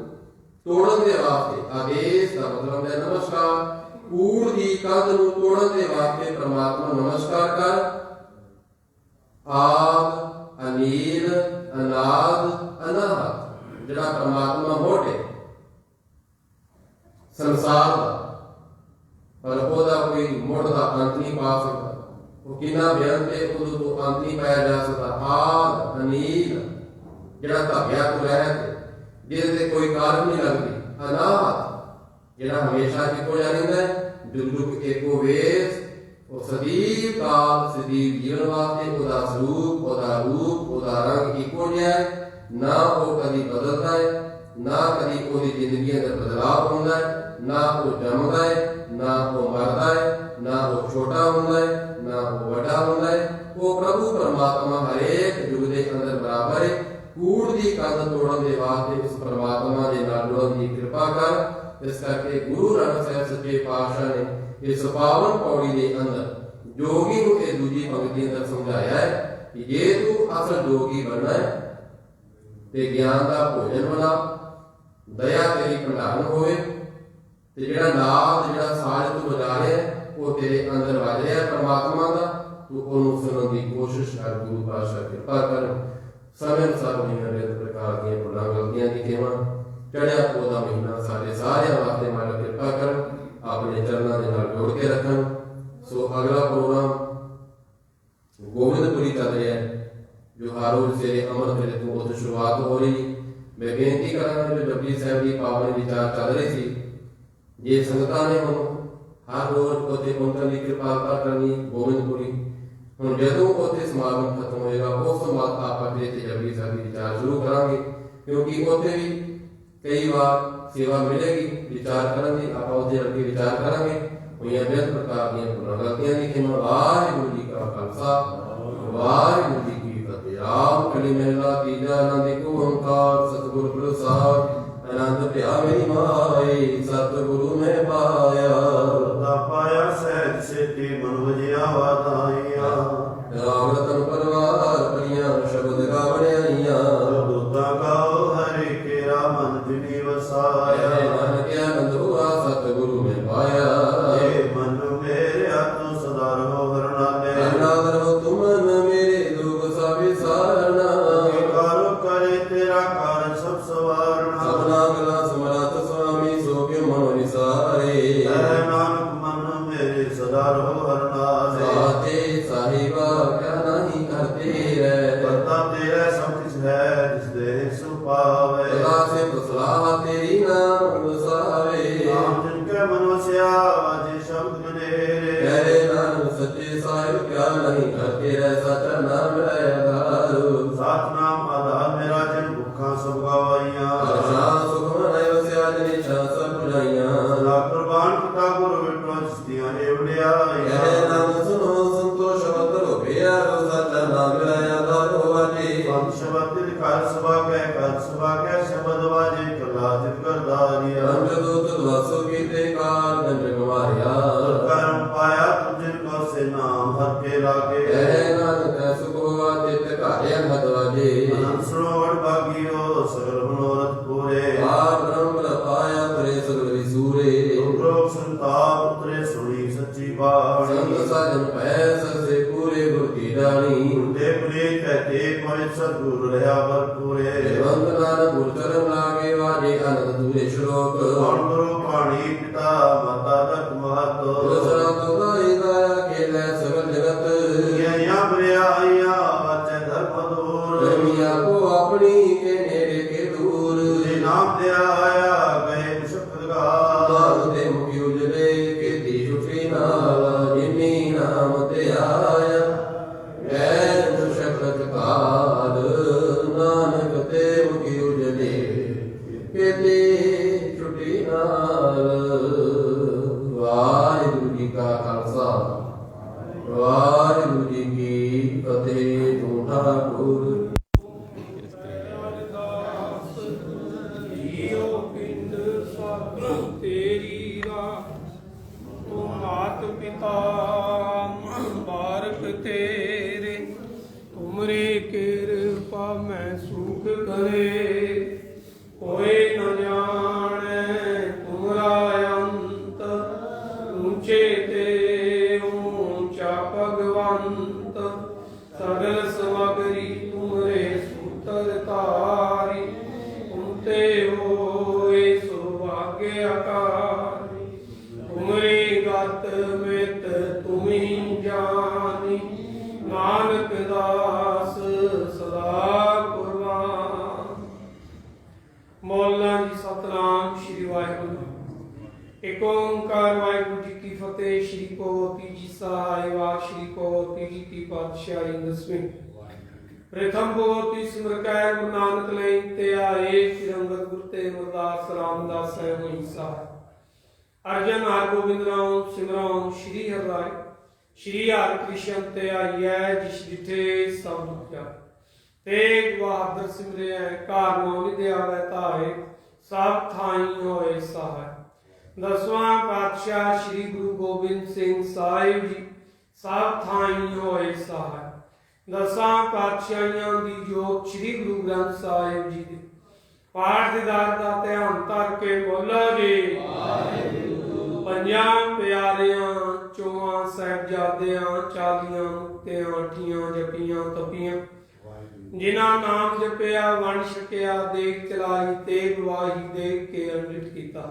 ਤੋੜਨ ਦੇ ਵਾਸਤੇ ਆਦੇਸ਼ ਦਾ ਮਤਲਬ ਹੈ ਨਮਸਕਾਰ। ਕੂੜ ਦੀ ਕੰਧ ਨੂੰ ਤੋੜਨ ਦੇ ਵਾਸਤੇ ਪ੍ਰਮਾਤਮਾ ਨੂੰ ਨਮਸਕਾਰ ਕਰ। ਆਦ ਅਨੀਲ ਅਨਾਦ ਅਨਾਹਤ ਜਿਹੜਾ ਪ੍ਰਮਾਤਮਾ ਮੋਢੇ ਸੰਸਾਰ ਦਾ, ਪਰ ਉਹਦਾ ਕੋਈ ਮੁੱਢ ਦਾ ਅੰਤ ਨਹੀਂ ਪਾ ਸਕਦਾ। ਉਹ ਕਿੰਨਾ ਬੇਅੰਤ ਹੈ, ਉਦੋਂ ਤੋਂ ਅੰਤ ਨਹੀਂ ਪਾਇਆ ਜਾ ਸਕਦਾ। ਆਦ ਅਨੀਲ ਜਿਹੜਾ ਧਾਗਿਆ ਤੋਂ ਰਹਿਤ, ਜਿਹਦੇ ਤੇ ਕੋਈ ਕਾਰਨ ਨਹੀਂ ਲੱਗਦੀ। ਅਨਾਹਤ ਜਿਹੜਾ ਹਮੇਸ਼ਾ ਇੱਕੋ ਜਿਹਾ ਰਹਿੰਦਾ ਹੈ। ਜੁਗ ਜੁਗ ਏਕੋ ਵੇਸ, ਉਹ ਸਦੀਵ ਕਾਲ ਸਦੀਵ ਜੀਵਨ ਵਾਸਤੇ ਉਹਦਾ ਸਰੂਪ, ਉਹਦਾ ਰੂਪ, ਉਹਦਾ ਰੰਗ ਇੱਕੋ ਜਿਹਾ ਹੈ। ਨਾ ਉਹ ਕਦੀ ਬਦਲਦਾ ਹੈ, ਨਾ ਕਦੀ ਉਹਦੀ ਜ਼ਿੰਦਗੀ ਅੰਦਰ ਬਦਲਾਅ ਹੁੰਦਾ ਹੈ। ਨਾ ਉਹ ਜੰਮਦਾ ਹੈ, ਨਾ ਉਹ ਮਰਦਾ ਹੈ, ਨਾ ਉਹ ਛੋਟਾ ਹੁੰਦਾ ਹੈ, ਨਾ ਉਹ ਵੱਡਾ ਹੁੰਦਾ ਹੈ। ਉਹ ਪ੍ਰਭੂ ਪਰਮਾਤਮਾ ਹਰੇਕ ਯੁੱਗ ਦੇ ਅੰਦਰ ਬਰਾਬਰ ਹੈ। ਕੂੜ ਦੀ ਕੰਧ ਤੋੜਨ ਦੇ ਵਾਸਤੇ ਉਸ ਪਰਮਾਤਮਾ ਦੇ ਨਾਲ ਜੁੜਨ ਦੀ ਕਿਰਪਾ ਕਰ। ਇਸ ਕਰਕੇ ਗੁਰੂ ਨਾਨਕ ਸਾਹਿਬ ਸੱਚੇ ਪਾਤਸ਼ਾਹ ਨੇ ਇਸ ਪਾਵਨ ਪੌੜੀ ਦੇ ਅੰਦਰ ਜੋਗੀ ਨੂੰ ਇਹ ਦੂਜੀ ਪੰਕਤੀ ਅੰਦਰ ਸਮਝਾਇਆ ਹੈ ਕਿ ਜੇ ਤੂੰ ਅਸਲ ਜੋਗੀ ਬਣਨਾ ਹੈ ਤੇ ਗਿਆਨ ਦਾ ਭੋਜਨ ਬਣਾ, ਦਇਆ ਤੇਰੀ ਭੰਡਾਰਨ ਹੋਵੇ, ਤੇ ਜਿਹੜਾ ਨਾਦ ਜਿਹੜਾ ਸਾਜ਼ ਤੂੰ ਵਜਾ ਰਿਹਾ ਉਹ ਤੇਰੇ ਅੰਦਰ ਵੱਜ ਰਿਹਾ ਪਰਮਾਤਮਾ ਦਾ, ਤੂੰ ਉਹਨੂੰ ਸੁਣਨ ਦੀ ਕੋਸ਼ਿਸ਼ ਕਰ। ਗੁਰੂ ਪਾਤਸ਼ਾਹ ਕਿਰਪਾ ਕਰ। ਸਮੇਂ ਅਨੁਸਾਰ ਮਹੀਨਾ ਦੇ ਪ੍ਰਕਾਰ ਦੀਆਂ ਭੁੱਲਾਂ ਗਲਤੀਆਂ ਦੀ ਖੇਮਾ ਚੜਿਆ ਪੋਦਾ ਮਹੀਨਾ ਸਾਡੇ ਸਾਰਿਆਂ ਵਾਸਤੇ ਮਾਲਕ ਕਿਰਪਾ ਕਰ, ਆਪਣੇ ਚਰਨਾਂ ਦੇ ਨਾਲ ਜੋੜ ਕੇ ਰੱਖਣ। ਸੋ ਅਗਲਾ ਪ੍ਰੋਗਰਾਮ ਗੋਬਿੰਦਪੁਰੀ ਚੱਲ ਰਿਹਾ ਹੈ, ਜੋ ਹਰ ਰੋਜ਼ ਸਵੇਰੇ ਅੰਮ੍ਰਿਤ ਵੇਲੇ ਤੋਂ ਉੱਥੇ ਸ਼ੁਰੂਆਤ ਹੋ ਰਹੀ। ਮੈਂ ਬੇਨਤੀ ਕਰਾਂਗਾ ਜੋ ਜਪਜੀ ਸਾਹਿਬ ਦੀ ਪਾਵਨ ਵਿਚਾਰ ਚੱਲ ਰਹੀ ਸੀ, ਜੇ ਸੰਗਤਾਂ ਨੇ ਹੁਣ ਹਰ ਰੋਜ਼ ਉੱਥੇ ਪਹੁੰਚਣ ਦੀ ਕਿਰਪਾਲਤਾ ਕਰਨੀ ਗੋਬਿੰਦਪੁਰੀ। ਹੁਣ ਜਦੋਂ ਉੱਥੇ ਸਮਾਗਮ ਖਤਮ ਹੋਏਗਾ ਉਸ ਤੋਂ ਬਾਅਦ ਆਪਾਂ ਫਿਰ ਇੱਥੇ ਜਪਜੀ ਸਾਹਿਬ ਦੀ ਵਿਚਾਰ ਸ਼ੁਰੂ ਕਰਾਂਗੇ, ਕਿਉਂਕਿ ਉੱਥੇ ਵੀ ਕਈ ਵਾਰ ਸੇਵਾ ਮਿਲੇਗੀ ਵਿਚਾਰ ਕਰਨ ਦੀ। ਆਪਾਂ ਉੱਥੇ ਅੱਗੇ ਵਿਚਾਰ ਕਰਾਂਗੇ ਹੋਈਆਂ ਬੇਅੰਤ ਪ੍ਰਕਾਰ ਦੀਆਂ ਭੁੱਲਾਂ ਗਲਤੀਆਂ ਦੀ ਖਿਮਾ। ਵਾਹਿਗੁਰੂ ਜੀ ਕਾ ਖਾਲਸਾ, ਵਾਹਿਗੁਰੂ ਜੀ ਕੀ ਫਤਿਹ। ਰਾਮ ਕਲੀ ਮਹਿਲਾ ਤੀਜਾ, ਆਨੰਦ ਏਕ ਓੰਕਾਰ, ਸਤਿਗੁਰ ਪ੍ਰਸਾਦਿ। ਆਨੰਦ ਭਿਆ ਮੇਰੀ ਮਾਈ, ਸਤਿਗੁਰੂ ਮੈਂ ਪਾਇਆ। ਤਾ ਪਾਇਆ ਸਹਿਜ ਸੇਤੀ ਮਨ ਵਜਿਆ ਵਾਧਾਈਆਂ। ਰਾਮ ਰਤਨ ਪਰਵਾਰ ਪਰੀਆਂ ਸ਼ਬਦ ਗਾਵਣ ਆਈਆਂ। ਦੁੱਤਾ ਗਾਓ ਹਰਿ ਕੇਰਾ ਮਨ ਜਿਨੀ ਵਸਾਇਆ। ਮਨ ਕਿਆ ਬੰਧੂਆ ਸਤਿਗੁਰੂ ਮੈਂ ਪਾਇਆ। ਏ ਮਨ ਮੇਰਿਆ ਤੂੰ ਸਦਾ ਰਹੋ ਹਰਨਾਲੇ। ਹਰਨਾਲ ਰਹੋ ਤੂੰ ਮਨ ਮੇਰੇ, ਦੁਖ ਸਭ ਸਾਰਨਾ। ਕਾਰੋ ਕਰੇ ਤੇਰਾ ਕਾਰਜ ਸਭ ਸਵਾਰਨਾ। ਸਭਨਾ ਗਲਾ ਸਮਰੱਥ ਸੁਆਮੀ, ਸੋ ਕੇ ਮਨੋ ਨਿਸਾਰੇ। ਐ ਨਾਨਕ ਮਨ ਮੇਰੇ ਸਦਾ ਰਹੋ ਹਰਨਾਲੇ। ਸਾਚੇ ਸਾਹਿਬਾ ਕਿਆ ਨਹੀਂ ਕਰਤੇ ਰਹਿ। ਕਰਤਾ ਤੇਰਾ ਸਭ ਕਿਛ ਹੈ, ਜਿਸ ਦੇ ਸੁ ਪਾਵੇ। ਸਦਾ ਸਿਫਤ ਸਲਾਹ ਤੇਰੀ ਨਾਮ ਵਸਾਵੇ। ਨਾਮ ਜਿਨ ਕੇ ਮਨ ਵਸਿਆ, ਵਾਜੇ ਸ਼ਬਦ ਗਨੇਰੇ। ਕਹਿ ਨਾਨਕ ਸੱਚੇ ਸਾਹਿਬ ਕਿਆ ਨਹੀਂ ਕਰਤੇ ਰਹਿ। ਸਚਾ ਨਾਮ ਹੈ ਆਧਾਰ। ਸਤਿਨਾਮ ਆਧਾਰ ਮੇਰਾ, ਜਿਨ ਭੁੱਖਾਂ ਸਭ ਗਵਾਈਆਂ। ਅਰਸ਼ਾਂ ਸੁਖ ਮਨਿ ਵਸਿਆ, ਜਿਨੀ ਛਾਂ ਸਭ ਬੁਝਾਈਆਂ। ਸਦਾ ਕੁਰਬਾਨ ਕੀਤਾ ਗੁਰੂ ਵਿਟੋ, ਜਿਸਦੀਆਂ ਨੇ ਵਡਿਆਈਆਂ। ਕਹਿ ਨਾਮ ਸੁਨੋ ਸੰਤੋਸ਼ ਸ਼ਬਦ ਰੋਪਿਆ। ਸਚਾ ਨਾਮ ਹੈ ਆਧਾਰ ਵਾਜੇ। ਪੰਜ ਸ਼ਬਦ ਦਿਨ ਕਰ ਸਭਾ ਕੈ ਸ਼ਬਦ ਵਾਜੇ। ਕਲਾ ਜਿਤ ਕਰਦਾਰੀਆ। ਪੰਜ ਦੂਤ ਦਵਾਸੋ ਕੀਤੇ ਕਾਰ, ਗੰਜ ਕੁਮਾਰਿਆ। ਕਰਮ ਪਾਇਆ ਤੁਮ ਜਿਨ ਕੋ ਸੇ ਨਾਮ ਹਰ ਕੇ ਲਾਗੇ। ਕਹਿ ਨਾਨਕ ਸੁਖ ਹੋਆ, ਚਿਤ ਘਾਰਿਆ ਮਤ ਵਾਜੇ। ਅਨੰਦ ਸੁਣੋ ਵਡ ਭਾਗੀਓ, ਸਗਲ ਮਨੋਰਥ ਪੂਰੇ। ਆ ਬ੍ਰਹਮ ਪਾਇਆ ਤਰੇ ਸਗਲ ਵਿਸੂਰੇ। ਲੋਕ ਸੰਤਾਪ ਉਤਰੇ ਸੁਣੀ ਸੱਚੀ ਬਾਣੀ। ਸੰਤ ਸਾਜਨ ਪੈ ਸਸੇ ਪੂਰੇ, ਗੁਰ ਕੀ ਦਾਣੀ। ਦੇ ਪੁਨੀਤ ਕਹਤੇ ਪਰਿ ਸਤਿਗੁਰ ਰਹਾ ਭਰਪੂਰੇ। ਬੰਦ ਨਾਨਕ ਗੁਰ ਚਰਨ ਲਾਗੇ, ਵਾਜੇ ਅਨੰਦ ਦੂਰੇ ਸ਼ਲੋਕ। ਕੌਣ ਗੁਰੂ ਪਾਣੀ ਪਿਤਾ ਮਾਤਾ ਦਤ ਮਹਤੋ। ਦੂਸਰਾ ਤੁਦਾਈ ਦਾਇਆ ਖੇਲੇ ਸਗਲ ਜਗਤ। ਦੁਨੀਆਂ ਬਰਿਆਈਆਂ ਵਾਚੇ ਧਰਮ ਦੂਰ। ਦੁਨੀਆ ਕੋ ਆਪਣੀ ਕੇ ਨੇੜੇ ਕੇ ਦੂਰ। ਜੇ ਨਾਮ ਤੇ ਆਇਆ ਗਏ ਮੁਸ਼ਕਲ ਗਾਲ। ਨਾਮ ਤੇ ਮੁਖੀ ਉਜਲੇ, ਕੀਤੀ ਛੁਟੀ ਨਾਲ। ਜਿਨੀ ਨਾਮ ਤੇ ਆਇਆ ਗਏ ਮੁਸ਼ਕਲ ਕਾਲ। ਨਾਨਕ ਤੇ ਮੁਖੀ ਉਜਲੇ, ਕੀਤੀ ਛੁਟੀ सुख करे कोई न जाने तुमरा अंत ऊंचे ते ऊंचा भगवंत सगल समगरी तुमरे सूतर तारी तुमते होए सौभाग्यकारी तुमरी गत मित तुम्ही जानी नानक दास सदा कुर्बान। मौला जी सतनाम श्री वाहिगुरु। एक ओंकार वाहिगुरु जी की फतेह। श्री पवती जी सहाय वाग श्री पवती जी की पातशाही दसवीं। प्रथम पवती सिमर कै गुरु नानक लई ते आए श्री अंगद गुरु ते अमरदास रामदास है वही सहाय। अर्जन हर गोबिंद राम सिमराम श्री हर राय श्री हर कृष्ण ते आइए जिस डिठे सब दुखिया तेग बहादुर सिमरे कार नो विद्या वैताए सब थाई होए सहाय। दसवां पातशाह श्री गुरु गोबिंद सिंह साहिब जी सब थाई होए सहाय। दसां पातशाहियां दी जोत श्री गुरु ग्रंथ साहिब जी दे पाठ दीदार दा ध्यान धर के बोलो जी पंजां प्यारियां चौहां साहिबजादियां चालियां मुक्तियां अठियां जपियां तपियां जिन्हां नाम जपिया वण छकिया देख चलाई ते गवाही देख के अमृत कीता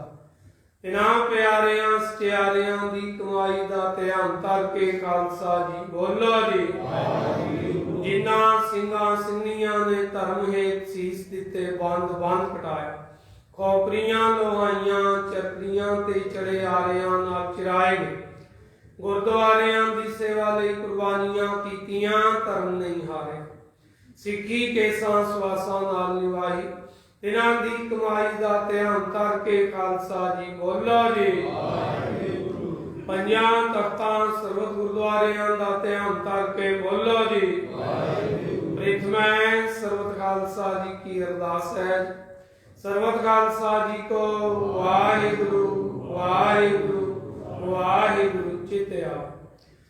इन्हां प्यारियां सचियारियां दी कमाई दा ध्यान धर के खालसा जी बोलो जी जिन्हां ਸਿੰਘਾਂ ਸਿੰਘਣੀਆਂ ने धर्म हेत सीस दिते बंद बंद कटाया खोपरियां लोहाइयां चरखियां ते चढ़े आरियां नाल चिराए गए गुरुद्वारियां दी सेवा लई कुर्बानियां कीतियां धर्म नहीं हारे सिੱਖੀ केसां ਸਵਾਸਾਂ नाल निभाई तिन्हां दी कमाई दा ध्यान धर के खालसा जी बोलो जी पंजां तख्तां सरबत गुरुद्वारियां दा ध्यान धर के बोलो जी प्रथमै सरबत खालसा जी की अरदास है। सरबत खालसा जी को वाहिगुरु वाहिगुरु वाहिगुरु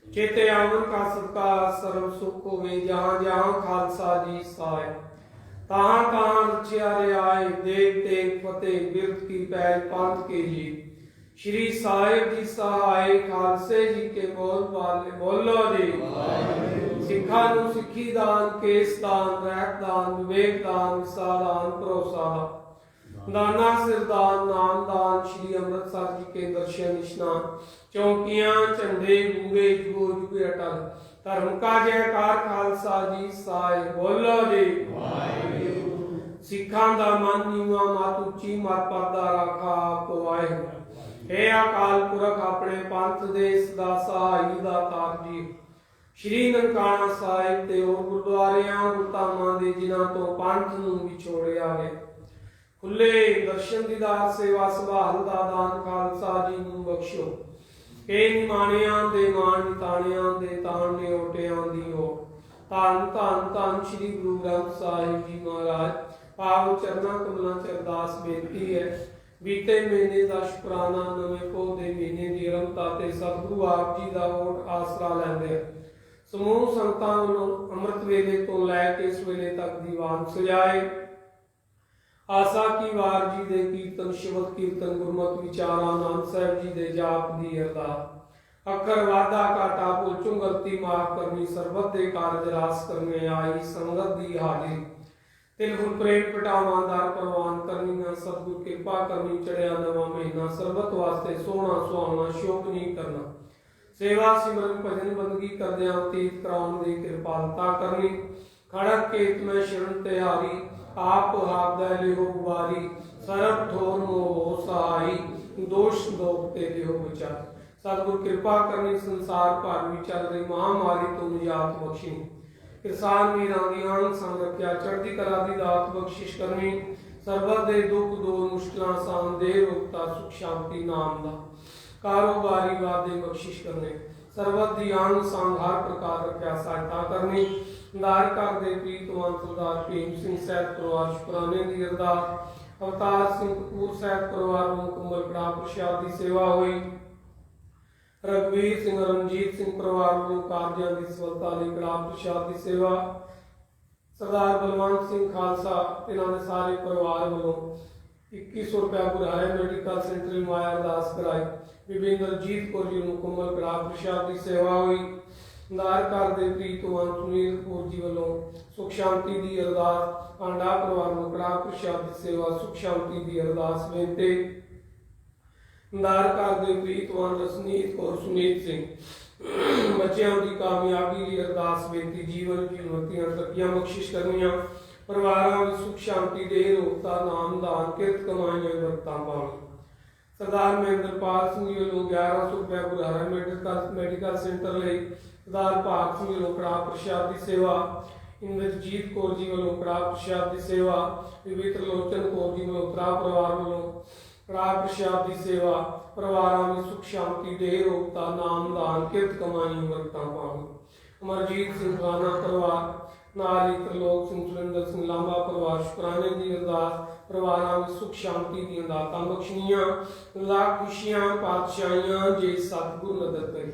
चिते आवन का सदका सर्व सुख होवे जहाँ जहाँ खालसा जी साए तहाँ तहाँ रचियारे आए देख देख फतेह बिरत की पैज पंथ के जी श्री साहिब जी सहाय खालसे जी के बोल वाले बोलो जी सिखा नूं सिखी दान केस दान रहत दान विवेक दान विसा दान भरोसा दाना सिर दान नाम दान श्री अमृतसर जी के दर्शन निशान चौकियां झंडे गूंगे जुगो जुगे अटल धर्म का जयकार खालसा जी साय बोलो जी सिखां दा मन नीवा मत उची मत पर्दा रखा आप वाहिगुरू हे अकाल पुरख अपने पंथ दे सदा सहाई दा तार जी श्री ननकाना साहिब ते और गुरुद्वारियां गुरधामां दे जिन्हां तो पंथ नूं विछोड़िया गया खुले दर्शन दीदार सेवा संभाल दा दान खालसा जी नूं बख्शो हे निमाणियां दे मान निताणियां दे ताण निओटियां दी हो धन धन धन श्री गुरु ग्रंथ साहिब जी महाराज पाव चरना कमलां च अरदास बेनती है बीते महीने का शुकराना नवे पौधे महीने की रमता ते सतगुरु आप जी का वोट आसरा लैंदे समूह संगतां वल्लों अमृत वेले तो लैके इस वेले तक दीवान सजाए आसा की वार जी दे कीर्तन शब्द कीर्तन गुरमत विचारा नाम साहिब जी दे जाप दी अरदास अखर वादा घाटा भुल गलती माफ करनी सरबत दे कारज रास करने आई संगत दी हाजिरी तिलहुल प्रेम पटावां दार परवान करनियां सतगुर कृपा करनी चढ़िया नवा महीना सरबत वास्ते सोहना सुहावना शोक नहीं करना सेवा सिमरन भजन बंदगी करदियां तीर्थ कराउण दी कृपालता करनी खड़क केत में शरण ते हारी आप हाथ दे लिहो गुबारी सरब ठोर मोह सहाई दोष दोख ते लिहो विचार सतगुर कृपा करनी संसार भर में चल रही महामारी तो निजात बख्शनी किसान वीरां दी आन संग रखिया चढ़दी कला दी दात बख्शिश करनी सरबत दे दुख दूर मुश्किलां सान दे रोकता सुख शांति नाम दा कारोबारी वादे बख्शिश करने सरबत दी आन संग हर प्रकार रखिया सहायता करनी दार कर दे प्रीतवान सरदार भीम सिंह सैयद परिवार शुकराने दी अरदास अवतार सिंह कपूर सैयद परिवार मुकम्मल कड़ा प्रसाद दी सेवा हुई रघुवीर सिंह रणजीत सिंह परिवार को कार्यों की सफलता लिए कड़ा प्रसाद की सेवा सरदार बलवंत सिंह खालसा इन्होंने सारे परिवार वालों 2100 रुपया बुढ़ाए मेडिकल सेंटर माया अरदास कराई। बीबी इंद्रजीत कौर जी मुकम्मल कड़ा प्रसाद की सेवा हुई। नार घर के प्रीतवान सुनील कौर जी वालों सुख शांति की अरदास। आंडा परिवार में कड़ा प्रसाद की सेवा सुख शांति की अरदास बेनती। नार घर के प्रीतवान रसनीत कौर सुनीत सिंह बच्चों की कामयाबी की अरदास बेनती। जीवन की उन्नतियां तरक्कियां बख्शिश करनियां। परिवारों में सुख शांति दे रोकता नाम दान किरत कमाइयां बरता पावी। सरदार महेंद्रपाल सिंह जी वालों 1100 रुपया बुढ़ारा मेडिकल सेंटर ले। सरदार भाग सिंह वालों कड़ा प्रसाद की सेवा। इंद्रजीत कौर जी वालों कड़ा प्रसाद की सेवा। बीबी त्रिलोचन कौर जी वालों कड़ा परिवार वालों कड़ा प्रसाद की सेवा। परिवारों में सुख शांति दे रोकता नाम दान किरत कमाई बरता पावी। अमरजीत सिंह राणा परिवार नाल ही त्रिलोक सिंह सुरेंद्र सिंह लांबा परिवार शुकराने की अरदास। परिवारों में सुख शांति दी दातां बख्शनियां। लाख खुशियां पातशाहियां जे सतगुर मदद करी।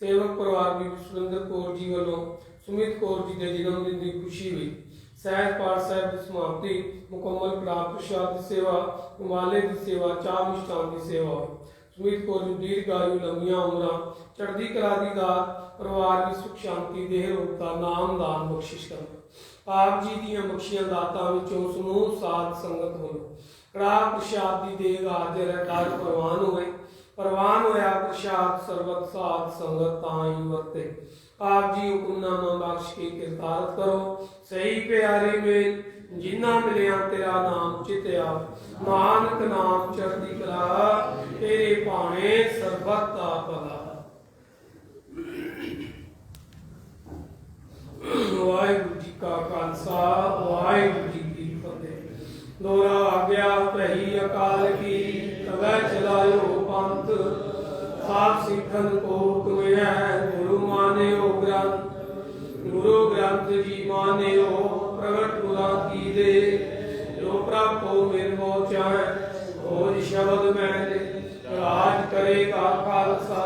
सेवक परिवार भी सुरेंद्र कौर जी वालों सुमित कौर जी के जन्मदिन की खुशी हुई। सहज पाठ साहब की समाप्ति मुकम्मल कड़ा प्रसाद की सेवा हिमालय की सेवा चाह मिष्ठान की सेवा। सुमित कौर जी दीर्घायु लंबिया उम्र चढ़ती कला दी दात। परिवार की सुख शांति देह रोगता नाम दान बख्शिश करना। आप जी दी बख्शियां दातां विचों समूह साध संगत हो। कड़ा प्रसाद की देग हाजिर है दार परवान होए। परवान होया प्रसाद सर्वत साध संगत ताई वरते। आप जी हुक्मनामा बख्श के किरदारत करो। सही प्यारे मेल जिन्ना मिलिया तेरा नाम चित्या। नानक नाम चढ़ती कला तेरे भाणे सर्बत दा भला। वाहिगुरू जी का खालसा वाहिगुरू जी की फतेह। दोहरा आज्ञा पही अकाल की तवै चलायो पंथ। साफ सिखन को तुम्हें है गुरु माने हो ग्रंथ। गुरु ग्रंथ जी माने हो प्रगट गुरा की दे। जो प्रभ को मिल वो चाहे खोज शब्द मैंने। राज करेगा खालसा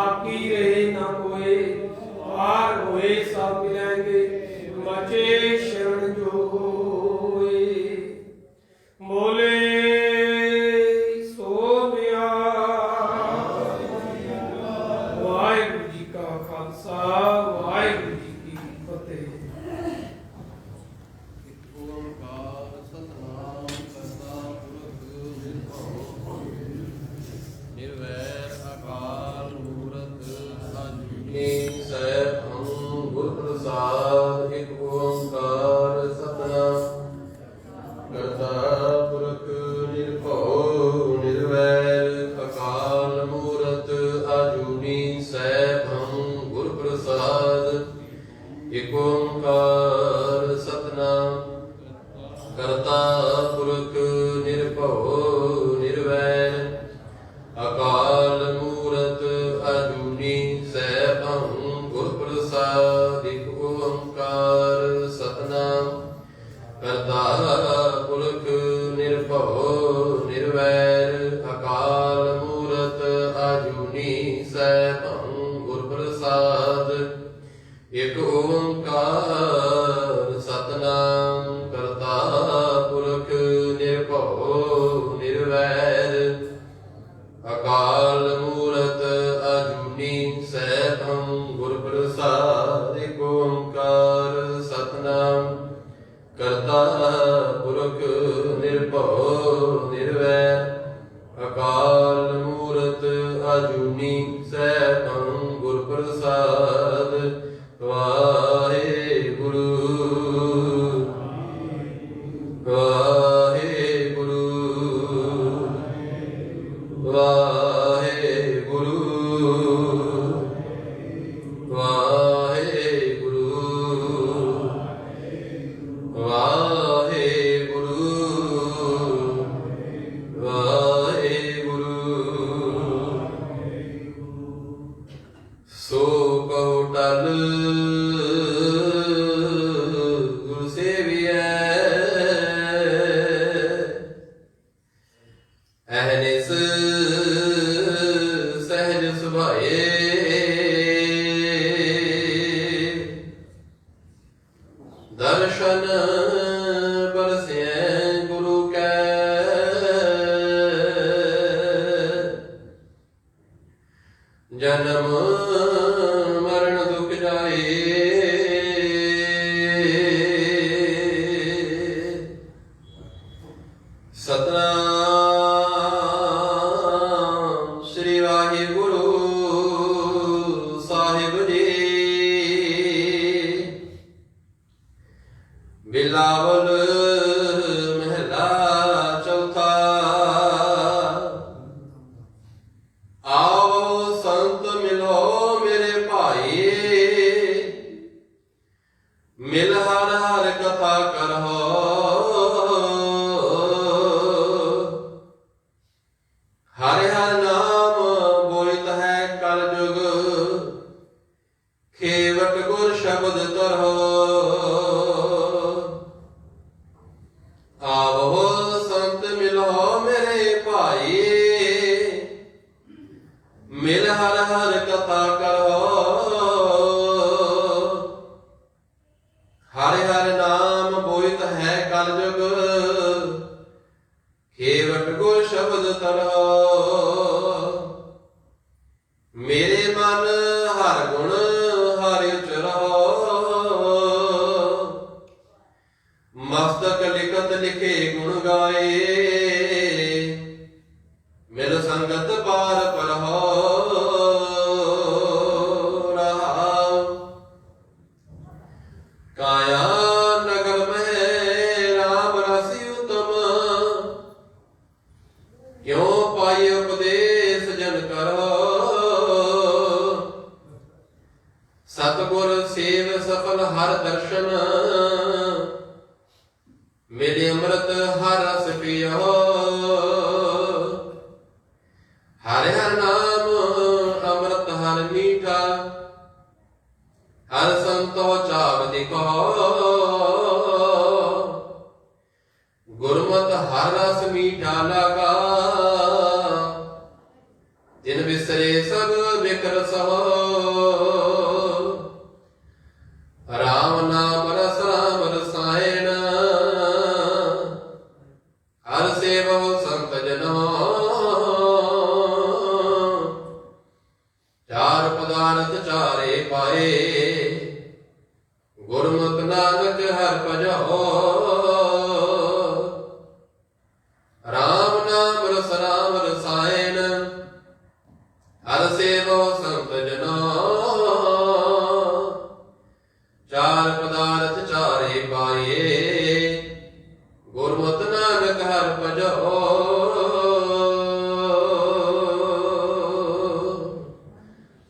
आकी रहे न कोई। पार होए सब मिलेंगे बचे शरण जो होए। बोले सोनिया वाहिगुरू जी का खालसा वाहिगुरू जी की फतेह। ओंकार सतनाम करता पुरख निर्वैर अकाल मूरत अजूनी सैभं गुर प्रसाद। एक ओंकार सतनाम करता पुरख निर्भव निर्वैर अकाल मूरत अजूनी सैभं गुर प्रसाद। एक ओंकार सतनाम करता पुरख निर्भव निर्वैर अकाल मूरत अजूनी सैभं गुर प्रसाद। एक ओंकार सतनाम करता पुरख निर्भव निर्वैर अकाल मूरत अजूनी सैभं गुर प्रसाद। एक ओंकार सतनाम करता पुरख निर्भव निर्वैर अकाल मूरत अजूनी सैभं गुर प्रसाद। एक ओंकार सतनाम करता पुरख निर्भव निर्वैर अकाल मूरत अजूनी सैभं गुर प्रसाद। वाहेगुरु वाहेगुरु वाहेगुरु वाहेगुरु वाहेगुरु वाहेगुरु ਬਿਲਾਵਲ ਮਹਿਲਾ ਚੌਥਾ। ਆਓ ਸੰਤ ਮਿਲੋ ਮੇਰੇ ਭਾਈ, ਮਿਲ ਹਰ ਹਰ ਕਥਾ ਕਰੋ। ਹਰਿ ਹਰਿ ਨਾਮ ਬੋਇਤ ਹੈ ਕਲ ਜੁਗ, ਖੇਵਟ ਗੁਰ ਸ਼ਬਦ ਤਰੋ। ਆਵੋ ਸੰਤ ਮਿਲੋ ਮੇਰੇ ਭਾਈ, ਮਿਲ ਹਰ ਹਰ ਕਥਾ ਕਰੋ। ਹਰਿ ਹਰਿ ਨਾਮ ਬੋਇਤ ਹੈ ਕਲ ਜੁਗ, ਖੇਵਟ ਗੁਰ ਸ਼ਬਦ ਤਰੋ। ਮੇਰੇ ਮਨ ਹਰ ਗੁਣ ਹਰਿ ਉਚਰੋ, ਮਸਤਕ ਲਿਖਤ ਲਿਖੇ ਗੁਣ ਗਾਏ। ਮਿਲ ਸੰਗਤ ਪਾਰ ਪਰਹੁ ਰਹਾਉ। ਕਾਇਆ ਨਗਰ ਮਹਿ ਰਾਮ ਰਸਿ ਉਤਮ, ਕਿਉ ਪਾਈ ਉਪਦੇਸ ਜਨ ਕਰੋ। ਸਤਿਗੁਰ ਸੇਵ ਸਫਲ ਹਰ ਦਰਸ਼ਨ, ਮਿਲੇ ਅੰਮ੍ਰਿਤ ਹਰ ਰਸ ਪੀਓ। ਹਰਿ ਹਰਿ ਨਾਮ ਅੰਮ੍ਰਿਤ ਹਰ ਮੀਠਾ, ਹਰ ਸੰਤੋ ਚਾਵਦੀ ਕੋ। ਗੁਰਮਤਿ ਹਰ ਰਸ ਮੀਠਾ ਲਗਾ, ਜਿਨ ਵਿਸਰੇ ਸਭ ਵਿਕਰ ਸੋ। ਰਾਮ ਨਾਮ ਰਸ ਰਾਮ ਰਸਾਇਣ, ਹਰ ਸੇਵਹੁ ਸੰਤ ਜਨੋ। ਚਾਰ ਪਦਾਰਥ ਚਾਰੇ ਪਾਏ, ਗੁਰਮਤਿ ਨਾਨਕ ਹਰਿ ਭਜੋ। ਰਾਮ ਨਾਮ ਰਸ ਰਾਮ ਰਸਾਇਣ, ਹਰ ਸੇਵਹੁ ਸੰਤ ਜਨੋ। ਚਾਰ ਪਦਾਰਥ ਚਾਰੇ ਪਾਏ, ਗੁਰਮਤਿ ਨਾਨਕ ਹਰਿ ਭਜੋ।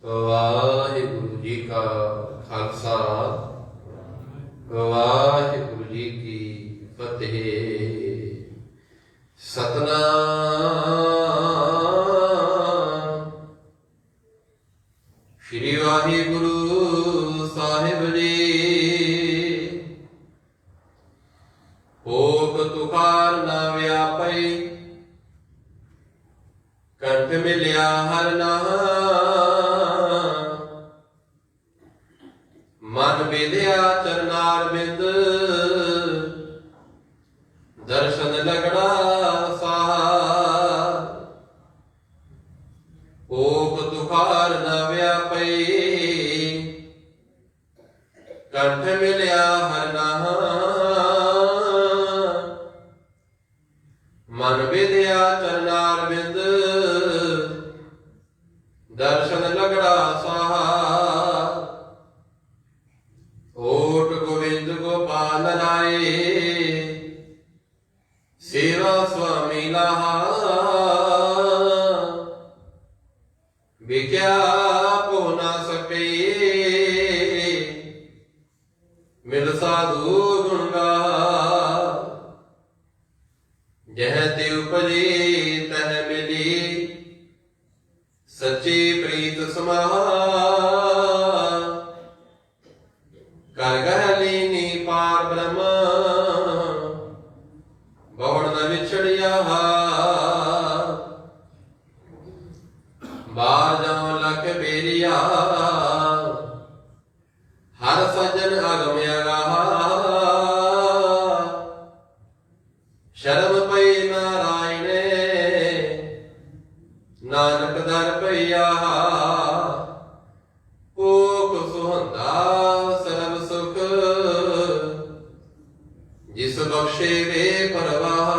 ਵਾਹਿਗੁਰੂ ਜੀ ਕਾ ਖਾਲਸਾ, ਵਾਹਿਗੁਰੂ ਜੀ ਕੀ ਫਤਿਹ। ਸਤਨਾਮ ਸ੍ਰੀ ਵਾਹਿਗੁਰੂ ਸਾਹਿਬ ਜੀ। ਹੋਕ ਤੁਖਾਰ ਨਾ ਵਿਆਪਈ, ਕੰਠ ਮਿਲਿਆ ਹਰ ਨਾਮ। ਮਨ ਵਿਦਿਆ ਚਰਨਾਰ ਬਿੰਦ, ਦਰਸ਼ਨ ਲਗੜਾ ਸਾਰ। ਹੋਕ ਤੁਖਾਰ ਨਾ ਵਿਆਪਈ, ਕੰਠ ਮਿਲਿਆ ਹਰ ਨਾਮ। ਮਨ ਵਿਦਿਆ ਚਰਨਾਰ ਬਿੰਦ, ਦਰਸ਼ਨ ਲਗੜਾ ਸਾਰ। ਓਟ ਗੋਵਿੰਦ ਗੋਪਾਲ ਰਾਏ, ਸੇਵਾ ਸੁਆਮੀ ਲਾਹਾ। ਵਿਖਿਆ ਭੋ ਨਾ ਸਕੇ, ਮਿਲ ਸਾਧੂ ਗੁਣ ਗਾ। ਜਹ ਤੇ ਉਪਜੀ ਤਹ ਮਿਲੀ, ਸੱਚੀ ਪ੍ਰੀਤ ਸਮਾਹਾ। ਕਰ ਗਹਿ ਲੀਨੀ ਪਾਰ ਬ੍ਰਹਮ, ਬਹੁੜ ਨ ਵਿਛੜਿਆ। ਬਾਰ ਜਾਉ ਲਖ ਬੇਰੀਆ, ਹਰ ਸਜਨ ਅਗਮ ਅਗਾਹ। ਸ਼ਰਮ ਪਈ ਨਾਰਾਇਣੇ, ਨਾਨਕ ਦਰ ਪਈਆ। ਭੋਗ ਸੁਹੰਦਾ ਸਰਬ ਸੁਖ, ਜਿਸ ਬਖਸ਼ੇ ਵੇ ਪਰਵਾਹ।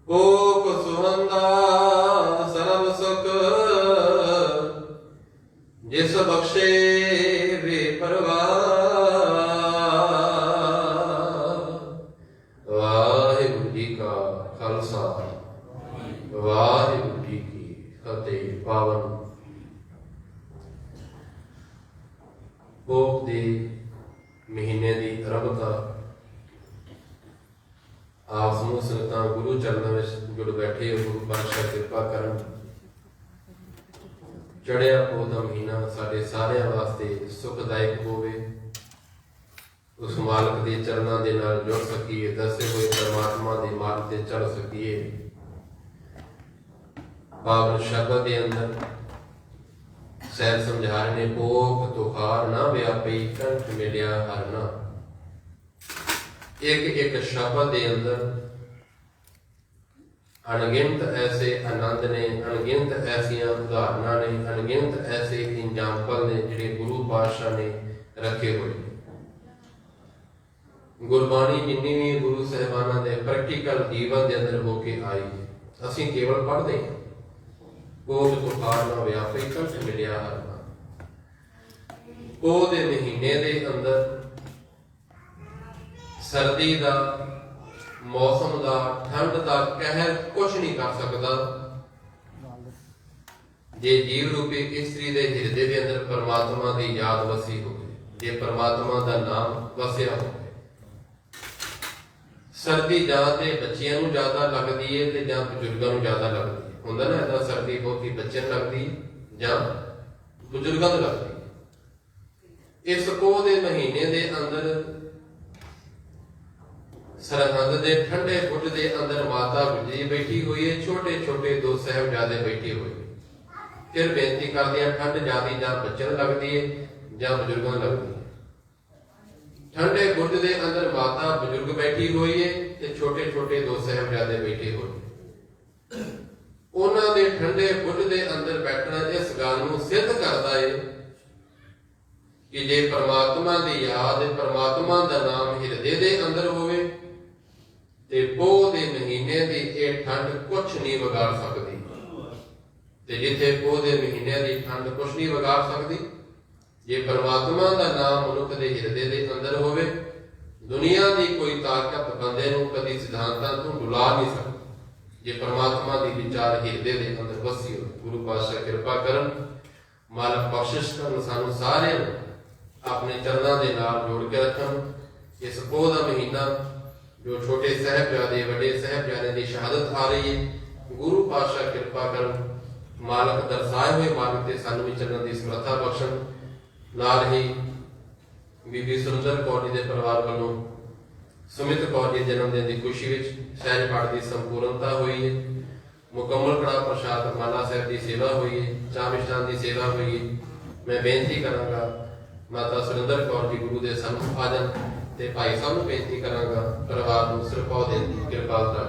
ਭੋਗ ਸੁਹੰਦਾ ਸਰਬ ਸੁਖ, ਜਿਸ ਬਖਸ਼ੇ ਵੇ ਪਰਵਾਹ। ਆਪ ਸਮੂਹ ਸੰਗਤਾਂ ਗੁਰੂ ਚਰਨਾਂ ਵਿੱਚ ਜੁੜ ਬੈਠੇ ਹੋ। ਗੁਰੂ ਪਾਤਸ਼ਾਹ ਕਿਰਪਾ ਕਰਨ। ਚੜ੍ਹਿਆ ਪੋਹ ਦਾ ਮਹੀਨਾ ਸਾਡੇ ਸਾਰਿਆਂ ਵਾਸਤੇ ਸੁਖਦਾਇਕ ਹੋਵੇ। ਉਸ ਮਾਲਕ ਦੇ ਚਰਨਾਂ ਦੇ ਨਾਲ ਜੁੜ ਸਕੀਏ, ਦੱਸੇ ਹੋਏ ਪਰਮਾਤਮਾ ਦੇ ਮਾਰਗ ਤੇ ਚੱਲ ਸਕੀਏ। ਪਾਵਨ ਸ਼ਬਦ ਦੇ ਅੰਦਰ ਸਹਿਬ ਸਮਝਾ ਰਹੇ ਨੇ, ਭੋਗ ਤੁਖਾਰ ਨਾ ਵਿਆਪੀ ਕੰਠ ਮਿਲਿਆ ਹਰ ਨਾ। ਇੱਕ ਇੱਕ ਸ਼ਬਦ ਦੇ ਅੰਦਰ ਅਣਗਿਣਤ ਐਸੇ ਆਨੰਦ ਨੇ, ਅਣਗਿਣਤ ਐਸੀਆਂ ਉਦਾਹਰਨਾਂ ਨੇ, ਅਣਗਿਣਤ ਐਸੇ ਇੰਜਾਮਪਲ ਨੇ ਜਿਹੜੇ ਗੁਰੂ ਪਾਤਸ਼ਾਹ ਨੇ ਰੱਖੇ ਹੋਏ ਨੇ। ਗੁਰਬਾਣੀ ਜਿੰਨੀ ਵੀ ਗੁਰੂ ਸਾਹਿਬਾਨਾਂ ਦੇ ਪ੍ਰੈਕਟੀਕਲ ਜੀਵਨ ਦੇ ਅੰਦਰ ਹੋ ਕੇ ਆਈ, ਅਸੀਂ ਕੇਵਲ ਪੜ੍ਹਦੇ ਹਾਂ। ਭੋਗ ਤੁਖਾਰ ਨਾ ਵਿਆਪੀ ਕੰਠ ਮਿਲਿਆ ਹਰ ਨਾ। ਪੋਹ ਦੇ ਮਹੀਨੇ ਦੇ ਅੰਦਰ ਸਰਦੀ ਦਾ, ਮੌਸਮ ਦਾ, ਠੰਡ ਦਾ ਕਹਿਰ ਕੁਛ ਨਹੀਂ ਕਰ ਸਕਦਾ ਜੇ ਜੀਵ ਰੂਪੀ ਇਸਤਰੀ ਦੇ ਹਿਰਦੇ ਦੇ ਅੰਦਰ ਪਰਮਾਤਮਾ ਦੀ ਯਾਦ ਵਸੀ ਹੋਵੇ, ਜੇ ਪਰਮਾਤਮਾ ਦਾ ਨਾਮ ਵਸਿਆ ਹੋਵੇ। ਸਰਦੀ ਜਾਂ ਤੇ ਬੱਚਿਆਂ ਨੂੰ ਜ਼ਿਆਦਾ ਲੱਗਦੀ ਹੈ ਤੇ ਜਾਂ ਬਜ਼ੁਰਗਾਂ ਨੂੰ ਜ਼ਿਆਦਾ ਲੱਗਦੀ ਹੈ। ਹੁੰਦਾ ਨਾ ਏਦਾਂ, ਸਰਦੀ ਬਹੁਤੀ ਬੱਚਿਆਂ ਨੂੰ ਲੱਗਦੀ ਜਾਂ ਬਜ਼ੁਰਗਾਂ ਨੂੰ ਲੱਗਦੀ ਹੈ। ਇਸ ਪੋਹ ਦੇ ਮਹੀਨੇ ਦੇ ਅੰਦਰ ਸਰਹੰਦ ਦੇ ਠੰਡੇ ਬੁੱਝ ਦੇ ਅੰਦਰ ਮਾਤਾ ਗੁਜਰੀ ਬੈਠੀ ਹੋਈ ਹੈ, ਛੋਟੇ ਛੋਟੇ ਦੋ ਸਾਹਿਬਜ਼ਾਦੇ ਬੈਠੇ ਹੋਏ। ਫਿਰ ਬੇਨਤੀ ਕਰਦੇ ਆ, ਠੰਡ ਜ਼ਿਆਦੀ ਜਾਂ ਬੱਚਿਆਂ ਨੂੰ ਲੱਗਦੀ ਹੈ ਜਾਂ ਬਜ਼ੁਰਗਾਂ ਨੂੰ ਲੱਗਦੀ ਹੈ। ਠੰਡੇ ਬੁੱਝ ਦੇ ਅੰਦਰ ਮਾਤਾ ਬਜ਼ੁਰਗ ਬੈਠੀ ਹੋਈ ਹੈ ਤੇ ਛੋਟੇ ਛੋਟੇ ਦੋ ਸਾਹਿਬਜ਼ਾਦੇ ਬੈਠੇ ਹੋਏ। ਉਹਨਾਂ ਦੇ ਠੰਡੇ ਬੁੱਝ ਦੇ ਅੰਦਰ ਬੈਠਣਾ ਇਸ ਗੱਲ ਨੂੰ ਸਿੱਧ ਕਰਦਾ ਹੈ ਕਿ ਜੇ ਪਰਮਾਤਮਾ ਦੀ ਯਾਦ, ਪਰਮਾਤਮਾ ਦਾ ਨਾਮ ਹਿਰਦੇ ਦੇ ਅੰਦਰ ਹੋਵੇ ਤੇ ਪੋਹ ਦੇ ਮਹੀਨੇ ਦੀ ਇਹ ਠੰਡ ਕੁਛ ਨਹੀਂ ਵਿਗਾੜ ਸਕਦੀ। ਤੇ ਜਿੱਥੇ ਪੋਹ ਦੇ ਮਹੀਨੇ ਦੀ ਠੰਡ ਕੁਛ ਨਹੀਂ ਵਿਗਾੜ ਸਕਦੀ, ਜੇ ਪਰਮਾਤਮਾ ਦਾ ਨਾਮ ਮਨੁੱਖ ਦੇ ਹਿਰਦੇ ਦੇ ਅੰਦਰ ਹੋਵੇ, ਦੁਨੀਆ ਦੀ ਕੋਈ ਤਾਕਤ ਬੰਦੇ ਨੂੰ ਕਦੀ ਸਿਧਾਂਤਾਂ ਤੋਂ ਡੁਲਾ ਨਹੀਂ ਸਕਦੀ। ਜੇ ਪਰਮਾਤਮਾ ਦੀ ਵਿਚਾਰ ਹਿਰਦੇ ਦੇ ਅੰਦਰ ਵਸੀ ਹੋਵੇ। ਗੁਰੂ ਪਾਤਸ਼ਾਹ ਕਿਰਪਾ ਕਰਨ, ਮਾਲਕ ਬਖਸ਼ਿਸ਼ ਕਰਨ, ਸਾਨੂੰ ਸਾਰਿਆਂ ਨੂੰ ਆਪਣੇ ਚਰਨਾਂ ਦੇ ਨਾਲ ਜੋੜ ਕੇ ਰੱਖਣ। ਇਸ ਪੋਹ ਦਾ ਮਹੀਨਾ ਜੋ ਛੋਟੇ ਸਾਹਿਬਜ਼ਾਦੇ, ਵੱਡੇ ਸਾਹਿਬਜ਼ਾਦੇ ਦੀ ਸ਼ਹਾਦਤ ਆ ਰਹੀ ਹੈ, ਗੁਰੂ ਪਾਤਸ਼ਾਹ ਕਿਰਪਾ ਕਰਨ, ਮਾਲਕ ਦਰਸਾਏ ਹੋਏ ਮਾਰਗ ਤੇ ਸਾਨੂੰ ਵੀ ਚੱਲਣ ਦੀ ਸਮਰੱਥਾ ਬਖਸ਼ਣ। ਨਾਲ ਹੀ ਬੀਬੀ ਸੁਰਿੰਦਰ ਕੌਰ ਜੀ ਦੇ ਪਰਿਵਾਰ ਵੱਲੋਂ ਸੁਮਿਤ ਕੌਰ ਜੀ ਜਨਮ ਦਿਨ ਦੀ ਖੁਸ਼ੀ ਵਿੱਚ ਸਹਿਜ ਪਾਠ ਦੀ ਸੰਪੂਰਨਤਾ ਹੋਈ ਹੈ। ਮੁਕੰਮਲ ਕੜਾ ਪ੍ਰਸ਼ਾਦ ਮਾਲਾ ਸਾਹਿਬ ਦੀ ਸੇਵਾ ਹੋਈ ਹੈ, ਚਾਹ ਮਿਸ਼ਟਾਨ ਦੀ ਸੇਵਾ ਹੋਈ ਹੈ। ਮੈਂ ਬੇਨਤੀ ਕਰਾਂਗਾ ਮਾਤਾ ਸੁਰਿੰਦਰ ਕੌਰ ਜੀ ਗੁਰੂ ਦੇ ਸਨਮੁਖ ਆ ਜਾਣ ਤੇ ਭਾਈ ਸਾਹਿਬ ਨੂੰ ਬੇਨਤੀ ਕਰਾਂਗਾ ਪਰਿਵਾਰ ਨੂੰ ਸਿਰਪਾਉ ਦੇਣ ਦੀ ਕਿਰਪਾਲਤਾ